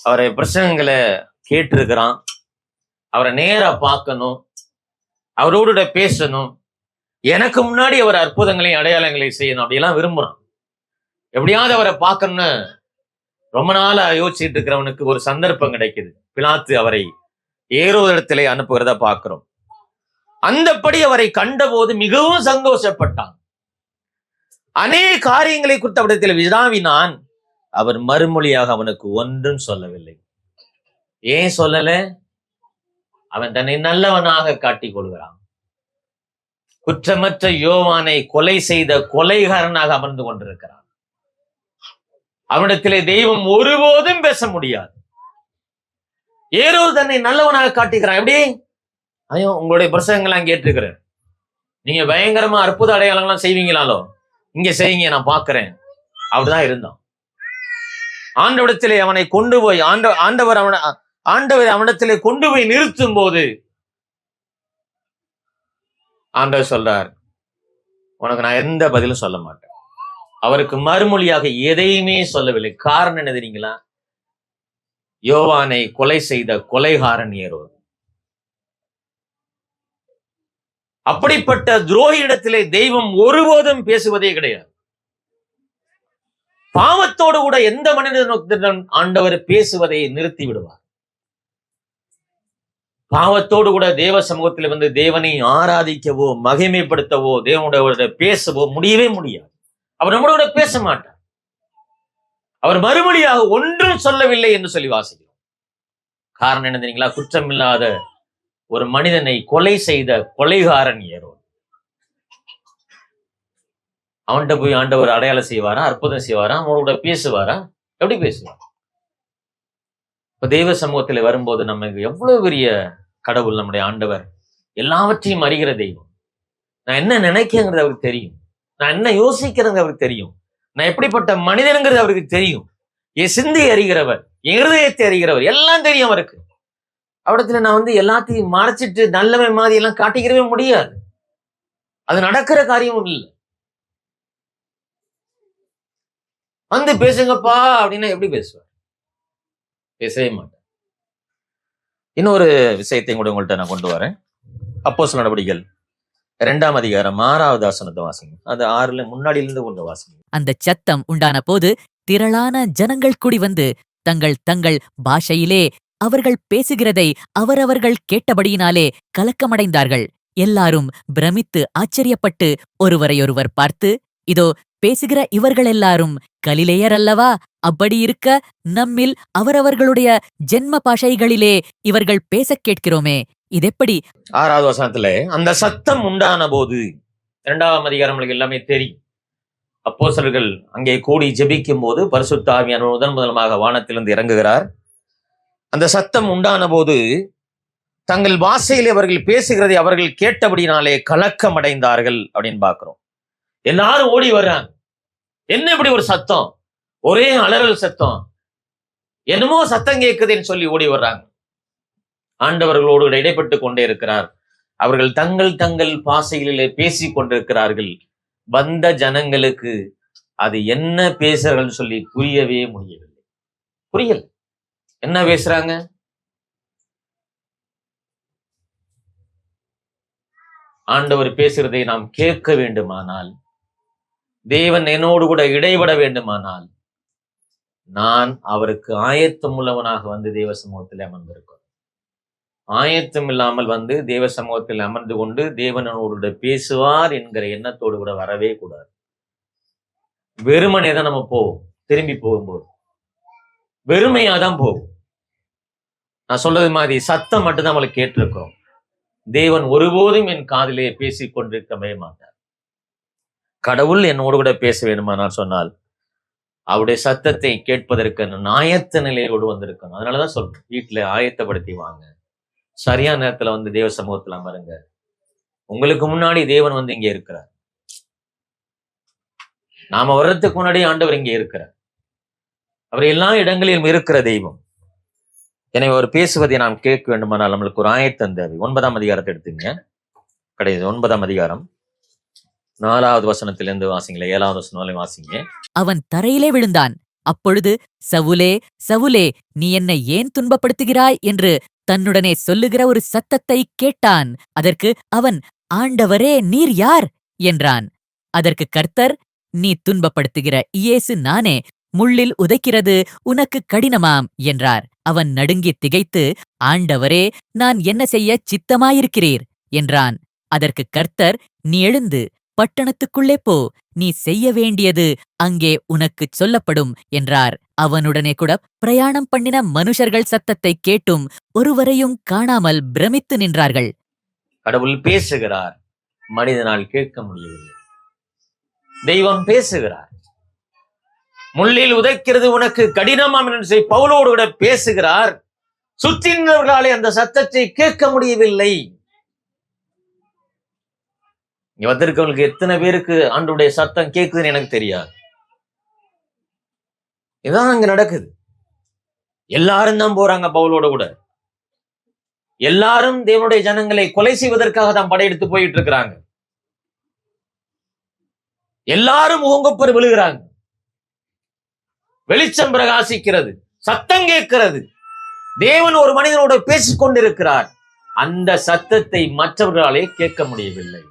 Speaker 1: அவரை பிரசங்கங்களை கேட்டிருக்கிறான், அவரை நேரா பார்க்கணும், அவரோட பேசணும், எனக்கு முன்னாடி அவர் அற்புதங்களை அடையாளங்களை செய்யணும் அப்படியெல்லாம் விரும்புறான். எப்படியாவது அவரை பார்க்கணும்னு ரொம்ப நாளா யோசிச்சுட்டு இருக்கிறவனுக்கு ஒரு சந்தர்ப்பம் கிடைக்குது. பிலாத்து அவரை ஏரோதிடத்திலே அனுப்புகிறத பார்க்கிறோம். அந்தப்படி அவரை கண்டபோது மிகவும் சந்தோஷப்பட்டான். அநேக காரியங்களை குறித்து அவரிடத்தில் வினாவினான். அவர் மறுமொழியாக அவனுக்கு ஒன்றும் சொல்லவில்லை. ஏன் சொல்லல? அவன் தன்னை நல்லவனாக காட்டிக் கொள்கிறான். குற்றமற்ற யோவானை கொலை செய்த கொலைகாரனாக அமர்ந்து கொண்டிருக்கிறான். அவனிடத்திலே தெய்வம் ஒருபோதும் பேச முடியாது. ஏரோது தன்னை நல்லவனாக காட்டுகிறான். எப்படி? ஐயோ, உங்களுடைய பிரசங்கெல்லாம் கேட்டிருக்கிறேன், நீங்க பயங்கரமா அற்புத அடையாளங்கள்லாம் செய்வீங்களாலோ, இங்க செய்யுங்க, நான் பாக்குறேன். அப்படிதான் இருந்தான். ஆண்டவரிடத்திலே அவனை கொண்டு போய் ஆண்டவர் அவனிடத்திலே கொண்டு போய் நிறுத்தும் போது ஆண்டவர் சொல்றார், உனக்கு நான் எந்த பதிலும் சொல்ல மாட்டேன். அவருக்கு மறுமொழியாக எதையுமே சொல்லவில்லை. காரணம் என்ன தெரியுங்களா? யோவானை கொலை செய்த கொலைகாரன் ஏரோது. அப்படிப்பட்ட துரோகியிடத்திலே தெய்வம் ஒருபோதும் பேசுவதே கிடையாது. பாவத்தோடு கூட எந்த மனிதனுடன் ஆண்டவர் பேசுவதை நிறுத்தி விடுவார். பாவத்தோடு கூட தேவ சமூகத்தில் வந்து தேவனை ஆராதிக்கவோ மகிமைப்படுத்தவோ தேவனோட பேசவோ முடியவே முடியாது. அவர் நம்மளோட பேச மாட்டார். அவர் மறுமொழியாக ஒன்றும் சொல்லவில்லை என்று சொல்லி வாசிக்கிறோம். காரணம் என்ன தெரியுங்களா? குற்றமில்லாத ஒரு மனிதனை கொலை செய்த கொலைகாரன் ஏரோது. அவன்கிட்ட போய் ஆண்டவர் அடையாளம் செய்வாரா, அற்புதம் செய்வாரா, அவனோட பேசுவாரா? எப்படி பேசுவார்? இப்ப தெய்வ சமூகத்தில் வரும்போது நமக்கு எவ்வளவு பெரிய கடவுள் நம்முடைய ஆண்டவர். எல்லாவற்றையும் அறிகிற தெய்வம். நான் என்ன நினைக்கிறேங்கிறது அவருக்கு தெரியும். நான் என்ன யோசிக்கிறேங்க அவருக்கு தெரியும். நான் எப்படிப்பட்ட மனிதனுங்கிறது அவருக்கு தெரியும். என் சிந்தையை அறிகிறவர், என் இருதயத்தை அறிகிறவர், எல்லாம் தெரியும் அவருக்கு. அவடத்துல நான் வந்து எல்லாத்தையும் மறைச்சிட்டு நல்லவன் மாதிரி எல்லாம் காட்டிக்கிறவே முடியாது. அது நடக்கிற காரியமும் இல்லை. வந்து பேசுங்கப்பா அப்படின்னா எப்படி பேசுவார்? பேசவே மாட்டேன். இன்னொரு விஷயத்தை கூட உங்கள்கிட்ட நான் கொண்டு வரேன். அப்போஸ்தலர் நடவடிக்கைகள் 2ஆம் அதிகாரம் 6வது வசனத்தை வாசிங்க. அது 6ல முன்னாடியிலிருந்து கொண்டு வாசிங்க.
Speaker 2: அந்த சத்தம் உண்டான போது திரளான ஜனங்கள் கூடி வந்து தங்கள் தங்கள் பாஷையிலே அவர்கள் பேசுகிறதை அவரவர்கள் கேட்டபடியினாலே கலக்கமடைந்தார்கள். எல்லாரும் பிரமித்து ஆச்சரியப்பட்டு ஒருவரையொருவர் பார்த்து, இதோ பேசுகிற இவர்கள் எல்லாரும் கலிலேயர் அல்லவா? அப்படி இருக்க நம்மில் அவரவர்களுடைய ஜென்ம பாஷைகளிலே இவர்கள் பேசக் கேட்கிறோமே, இதெப்படி?
Speaker 1: 6வது வசனத்துல அந்த சத்தம் உண்டான போது, 2ஆம் அதிகாரம் எல்லாமே தெரியும். அப்போஸ்தலர்கள் அங்கே கூடி ஜெபிக்கும் போது பரிசுத்த ஆவியானவர் முதலாக வானத்திலிருந்து இறங்குகிறார். அந்த சத்தம் உண்டான போது தங்கள் பாஷையில் அவர்கள் பேசுகிறதை அவர்கள் கேட்டபடினாலே கலக்கம் அடைந்தார்கள் அப்படின்னு பாக்குறோம். எல்லாரும் ஓடி வர்றாங்க. என்ன இப்படி ஒரு சத்தம்? ஒரே அலறல் சத்தம், என்னமோ சத்தம் கேட்குதுன்னு சொல்லி ஓடி வர்றாங்க. ஆண்டவர்களோடு இடைப்பட்டு கொண்டே இருக்கிறார். அவர்கள் தங்கள் தங்கள் பாஷைகளிலே பேசிக் கொண்டிருக்கிறார்கள். வந்த ஜனங்களுக்கு அது என்ன பேசுறார்கள் சொல்லி புரியவே முடியவில்லை. புரியல, என்ன பேசுறாங்க? ஆண்டவர் பேசுறதை நாம் கேட்க வேண்டுமானால், தேவன் என்னோடு கூட இடைபட வேண்டுமானால், நான் அவருக்கு ஆயத்தம் உள்ளவனாக வந்து தேவ சமூகத்தில் அமர்ந்திருக்கிறேன். ஆயத்தம் இல்லாமல் வந்து தேவ சமூகத்தில் அமர்ந்து கொண்டு தேவனோடு பேசுவார் என்கிற எண்ணத்தோடு கூட வரவே கூடாது. வெறுமனே தான் நம்ம போவோம். திரும்பி போகும்போது வெறுமையாதான் போகும். நான் சொல்றது மாதிரி சத்தம் மட்டும்தான் நம்மளுக்கு கேட்டிருக்கிறோம். தேவன் ஒருபோதும் என் காதிலே பேசிக் கொண்டிருக்கவே மாட்டார். கடவுள் என்னோடு கூட பேச வேண்டுமானால் சொன்னால் அவருடைய சத்தத்தை கேட்பதற்கு நான் ஆயத்த நிலையோடு வந்திருக்கணும். அதனாலதான் சொல்றேன், வீட்டுல ஆயத்தப்படுத்தி வாங்க. சரியான நேரத்துல வந்து தேவ சமூகத்துல அமருங்க. உங்களுக்கு முன்னாடி தேவன் வந்து இங்க இருக்கிறார். நாம வர்றதுக்கு முன்னாடி ஆண்டவர் இங்கே இருக்கிறார். அவர் எல்லா இடங்களிலும் இருக்கிற தெய்வம். எனவே அவர் பேசுவதை நாம் கேட்க வேண்டுமானால் நம்மளுக்கு ஒரு ஆயத்தம் தேவை. 9ஆம் அதிகாரத்தை எடுத்துங்க. கிடையாது, 9ஆம் அதிகாரம் 4வது வசனத்திலிருந்து வாசிங்களே. 7வது வசனம் வாசிங்க.
Speaker 2: அவன் தரையிலே விழுந்தான். அப்பொழுது, சவுலே, சவுலே, நீ என்னை ஏன் துன்பப்படுத்துகிறாய் என்று தன்னுடனே சொல்லுகிற ஒரு சத்தத்தை கேட்டான். அதற்கு அவன், ஆண்டவரே, நீர் யார் என்றான். அதற்கு கர்த்தர், நீ துன்பப்படுத்துகிற இயேசு நானே. முள்ளில் உதைக்கிறது உனக்கு கடினமாம் என்றார். அவன் நடுங்கி திகைத்து, ஆண்டவரே, நான் என்ன செய்ய சித்தமாயிருக்கிறீர் என்றான். அதற்கு கர்த்தர், நீ எழுந்து பட்டணத்துக்குள்ளே போ, நீ செய்ய வேண்டியது அங்கே உனக்குச் சொல்லப்படும் என்றார். அவனுடனே கூட பிரயாணம் பண்ணின மனுஷர்கள் சத்தத்தை கேட்டும் ஒருவரையும் காணாமல் பிரமித்து நின்றார்கள்.
Speaker 1: கடவுள் பேசுகிறார், மனிதனால் கேட்க முடியவில்லை. தெய்வம் பேசுகிறார். முள்ளில் உதைக்கிறது உனக்கு கடினமாம் என்று பவுலோடு கூட பேசுகிறார். சுற்றினவர்களாலே அந்த சத்தத்தை கேட்க முடியவில்லை. இங்க வந்திருக்கவங்களுக்கு எத்தனை பேருக்கு ஆண்டவருடைய சத்தம் கேட்குதுன்னு எனக்கு தெரியாது. இதான் அங்க நடக்குது. எல்லாரும் தான் போறாங்க பவுலோட கூட. எல்லாரும் தேவனுடைய ஜனங்களை கொலை செய்வதற்காக தான் படையெடுத்து போயிட்டு இருக்கிறாங்க. எல்லாரும் முகங்கொப்பர் விழுகிறாங்க. வெளிச்சம் பிரகாசிக்கிறது, சத்தம் கேட்கிறது. தேவன் ஒரு மனிதனோடு பேசிக் கொண்டிருக்கிறார். அந்த சத்தத்தை மற்றவர்களாலே கேட்க முடியவில்லை.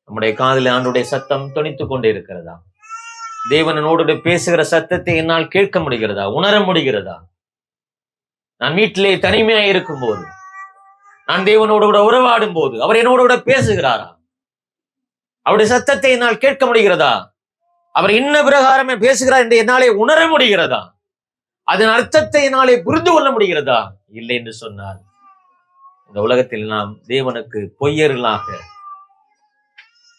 Speaker 1: நம்முடைய காதில் ஆண்டுடைய சத்தம் தொனித்துக் கொண்டே இருக்கிறதா? தேவனோடு பேசுகிற சத்தத்தை என்னால் கேட்க முடிகிறதா, உணர முடிகிறதா? நான் வீட்டிலே தனிமையா இருக்கும் போது, நான் தேவனோடு கூட உறவாடும் போது அவர் என்னோடு கூட பேசுகிறாரா? அவருடைய சத்தத்தை என்னால் கேட்க முடிகிறதா? அவர் இன்ன பிரகாரமே பேசுகிறார் என்று என்னாலே உணர முடிகிறதா? அதன் அர்த்தத்தை என்னாலே புரிந்து கொள்ள முடிகிறதா? இல்லை என்று சொன்னால் இந்த உலகத்தில் நாம் தேவனுக்கு பொய்யர்களாக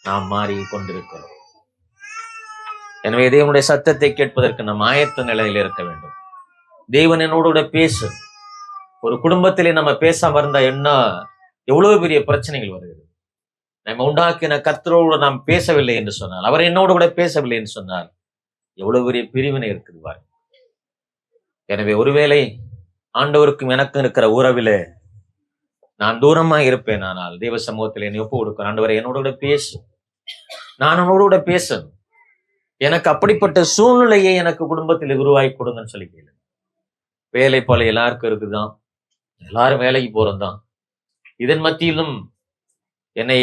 Speaker 1: நாம் மாறி கொண்டிருக்கிறோம். எனவே தேவனுடைய சத்தத்தை கேட்பதற்கு நாம் ஆயத்த நிலையில் இருக்க வேண்டும். தேவன் என்னோட பேசு. ஒரு குடும்பத்திலே நம்ம பேசாம இருந்தா என்ன எவ்வளவு பெரிய பிரச்சனைகள் வருகிறது. நம்ம உண்டாக்கின கர்த்தரோடு நாம் பேசவில்லை என்று சொன்னால், அவர் என்னோடு கூட பேசவில்லை என்று சொன்னால் எவ்வளவு பெரிய பிரிவினை இருக்குது. எனவே ஒருவேளை ஆண்டவருக்கும் எனக்கும் இருக்கிற உறவிலே நான் தூரமா இருப்பேன், ஆனால் தேவ சமூகத்தில் என்னை ஒப்பு கொடுக்கிறேன். ஆண்டவரை என்னோட கூட பேசு, நான் உன்னோட கூட பேசணும். எனக்கு அப்படிப்பட்ட சூழ்நிலையை எனக்கு குடும்பத்தில் உருவாக்கி கொடுங்கன்னு சொல்லி கேளு. வேலை போல எல்லாருக்கும் இருக்குதான், எல்லாரும் வேலைக்கு போறதுதான். இதன் மத்தியிலும் என்னை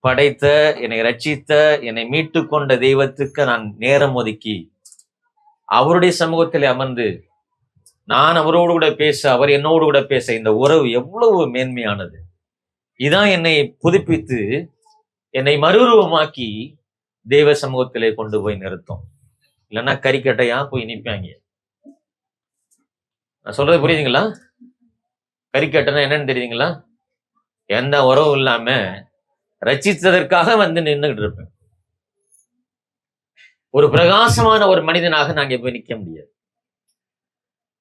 Speaker 1: படைத்த, என்னை ரட்சித்த, என்னை மீட்டு கொண்ட தெய்வத்துக்கு நான் நேரம் ஒதுக்கி அவருடைய சமூகத்தில் அமர்ந்து நான் அவரோடு கூட பேச, அவர் என்னோடு கூட பேச, இந்த உறவு எவ்வளவு மேன்மையானது. இதான் என்னை புதுப்பித்து என்னை மறுரூபமாக்கி தெய்வ சமூகத்திலே கொண்டு போய் நிறுத்தும். இல்லைன்னா கறிக்கட்டையா போய் நிற்பாங்க. நான் சொல்றது புரியுதுங்களா? கறிக்கட்டைனா என்னன்னு தெரியுதுங்களா? எந்த உறவும் இல்லாம ரட்சித்ததற்காக வந்து நின்றுகிட்டு இருப்பேன். ஒரு பிரகாசமான ஒரு மனிதனாக நாங்க போய் நிற்க முடியாது.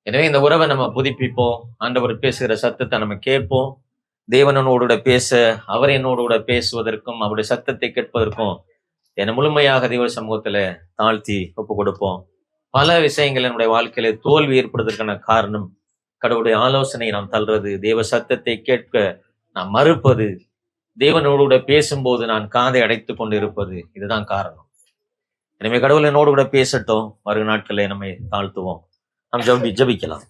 Speaker 1: எனவே இந்த உறவை நம்ம புதுப்பிப்போம். ஆண்டவர் பேசுகிற சத்தத்தை நம்ம கேட்போம். தேவனோடு பேச, அவர் என்னோடு கூட பேசுவதற்கும் அவருடைய சத்தத்தை கேட்பதற்கும் என்னை முழுமையாக தெய்வ சமூகத்துல தாழ்த்தி ஒப்பு கொடுப்போம். பல விஷயங்கள் என்னுடைய வாழ்க்கையில தோல்வி ஏற்படுவதற்கான காரணம் கடவுளுடைய ஆலோசனை நாம் தள்ளுறது, தேவ சத்தத்தை கேட்க நாம் மறுப்பது, தேவனோடு கூட பேசும்போது நான் காதை அடைத்துக் கொண்டு இருப்பது, இதுதான் காரணம். எனவே கடவுள் என்னோடு கூட பேசட்டும். வரும் நாட்களில் நம்மை தாழ்த்துவோம். நாம் ஜபிக்கலாம்.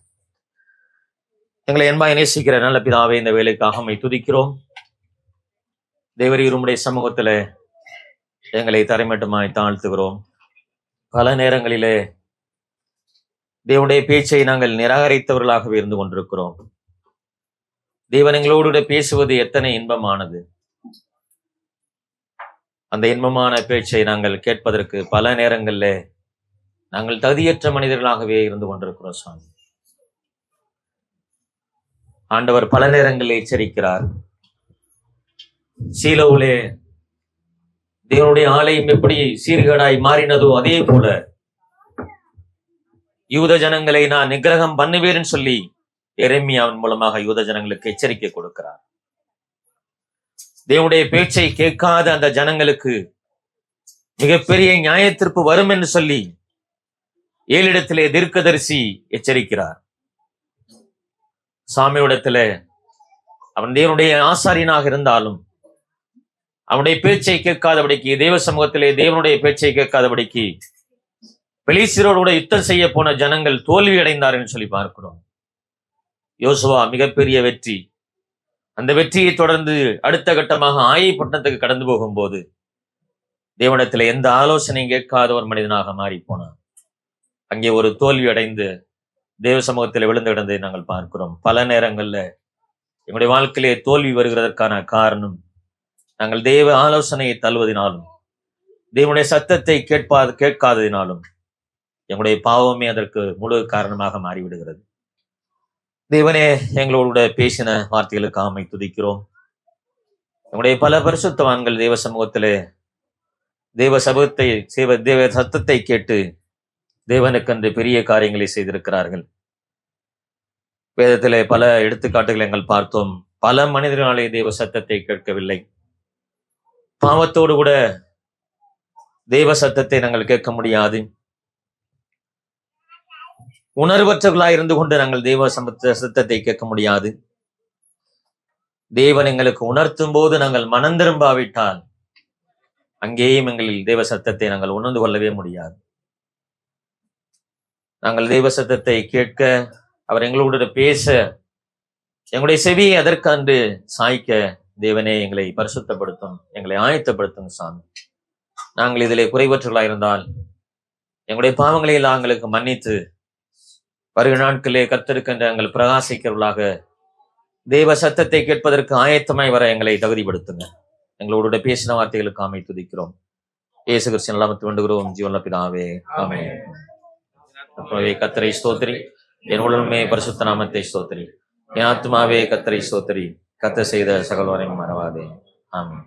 Speaker 1: எங்களை என்பாய் நேசிக்கிற நல்ல பிதாவே, இந்த வேலைக்காக நம்மை துதிக்கிறோம். தேவரீர் உம்முடைய சமூகத்துல எங்களை தரைமட்டமாய் தாழ்த்துகிறோம். பல நேரங்களிலே தேவனுடைய பேச்சை நாங்கள் நிராகரித்தவர்களாகவே இருந்து கொண்டிருக்கிறோம். தேவன் எங்களோடு பேசுவது எத்தனை இன்பமானது. அந்த இன்பமான பேச்சை நாங்கள் கேட்பதற்கு பல நேரங்கள்ல நாங்கள் தகுதியற்ற மனிதர்களாகவே இருந்து கொண்டிருக்கிறோம். சாமி, ஆண்டவர் பல நேரங்களில் எச்சரிக்கிறார். சீலோவிலே தேவனுடைய ஆலயம் எப்படி சீர்கேடாய் மாறினதோ அதே போல யூத ஜனங்களை நான் நிகிரகம் பண்ணுவேன்னு சொல்லி எரேமியாவின் மூலமாக யூத ஜனங்களுக்கு எச்சரிக்கை கொடுக்கிறார். தேவனுடைய பேச்சை கேட்காத அந்த ஜனங்களுக்கு மிகப்பெரிய நியாயத்தீர்ப்பு வரும் என்று சொல்லி 7 இடத்திலே தீர்க்கதரிசி எச்சரிக்கிறார். சாமியோடத்துல அவன் தேவனுடைய ஆசாரியனாக இருந்தாலும் அவனுடைய பேச்சை கேட்காதபடிக்கு, தேவ சமூகத்திலே தேவனுடைய பேச்சை கேட்காதபடிக்கு பெலிஸ்தரோடு கூட யுத்தம் செய்ய போன ஜனங்கள் தோல்வி அடைந்தார் என்று சொல்லி பார்க்கிறோம். யோசுவா மிகப்பெரிய வெற்றி. அந்த வெற்றியை தொடர்ந்து அடுத்த கட்டமாக ஆயி பட்டணத்துக்கு கடந்து போகும்போது தேவனிடத்துல எந்த ஆலோசனையும் கேட்காத ஒரு மனிதனாக மாறி போனான். அங்கே ஒரு தோல்வி அடைந்து தேவ சமூகத்தில் விழுந்து கிடந்ததை நாங்கள் பார்க்கிறோம். பல நேரங்கள்ல எங்களுடைய வாழ்க்கையிலே தோல்வி வருகிறதற்கான காரணம் நாங்கள் தேவ ஆலோசனையை தள்ளுவதினாலும் தேவனுடைய சத்தத்தை கேட்காததினாலும் எங்களுடைய பாவமே அதற்கு முழு காரணமாக மாறிவிடுகிறது. தேவனே, எங்களோட பேசின வார்த்தைகளுக்கு ஆமை துதிக்கிறோம். எங்களுடைய பல பரிசுத்தவான்கள் தேவ சமூகத்திலே தேவ சத்தத்தை கேட்டு தேவனுக்கென்று பெரிய காரியங்களை செய்திருக்கிறார்கள். வேதத்திலே பல எடுத்துக்காட்டுகளை எங்கள் பார்த்தோம். பல மனிதர்களாலே தேவ சத்தத்தை கேட்கவில்லை. பாவத்தோடு கூட தேவ சத்தத்தை நாங்கள் கேட்க முடியாது. உணர்வற்றவர்களாய் இருந்து கொண்டு நாங்கள் தேவ சத்தத்தை கேட்க முடியாது. தேவன் எங்களுக்கு உணர்த்தும் போது நாங்கள் மனம் திரும்பாவிட்டால் அங்கேயும் எங்களில் தேவ சத்தத்தை நாங்கள் உணர்ந்து கொள்ளவே முடியாது. நாங்கள் தேவ சத்தத்தை கேட்க, அவர் எங்களோடு பேச, எங்களுடைய செவியை அதற்காண்டு சாய்க்க தேவனே எங்களை பரிசுத்தப்படுத்தும், எங்களை ஆயத்தப்படுத்தும் சாமி. நாங்கள் இதிலே குறைவற்றலாயிருந்தால் எங்களுடைய பாவங்களை நாங்களுக்கு மன்னித்து வருகிற நாட்களே கர்த்தருக்கென்று எங்கள் பிரகாசிக்கிறவர்களாக தேவ சத்தத்தை கேட்பதற்கு ஆயத்தமாய் வர எங்களை தகுதிப்படுத்துங்க. எங்களோட பேசின வார்த்தைகளுக்கு ஆமை துதிக்கிறோம். இயேசு கிறிஸ்துவின் நாமத்தில் வேண்டுகிறோம் ஜீவனுள்ள பிதாவே, ஆமென். கர்த்தரை ஸ்தோத்திரி, என் உடலுமே பரிசுத்த நாமத்தை ஸ்தோத்திரி. என் ஆத்துமாவே கர்த்தரை ஸ்தோத்திரி, கர்த்தர் செய்த சகலவரையும் மறவாதே. ஆமென்.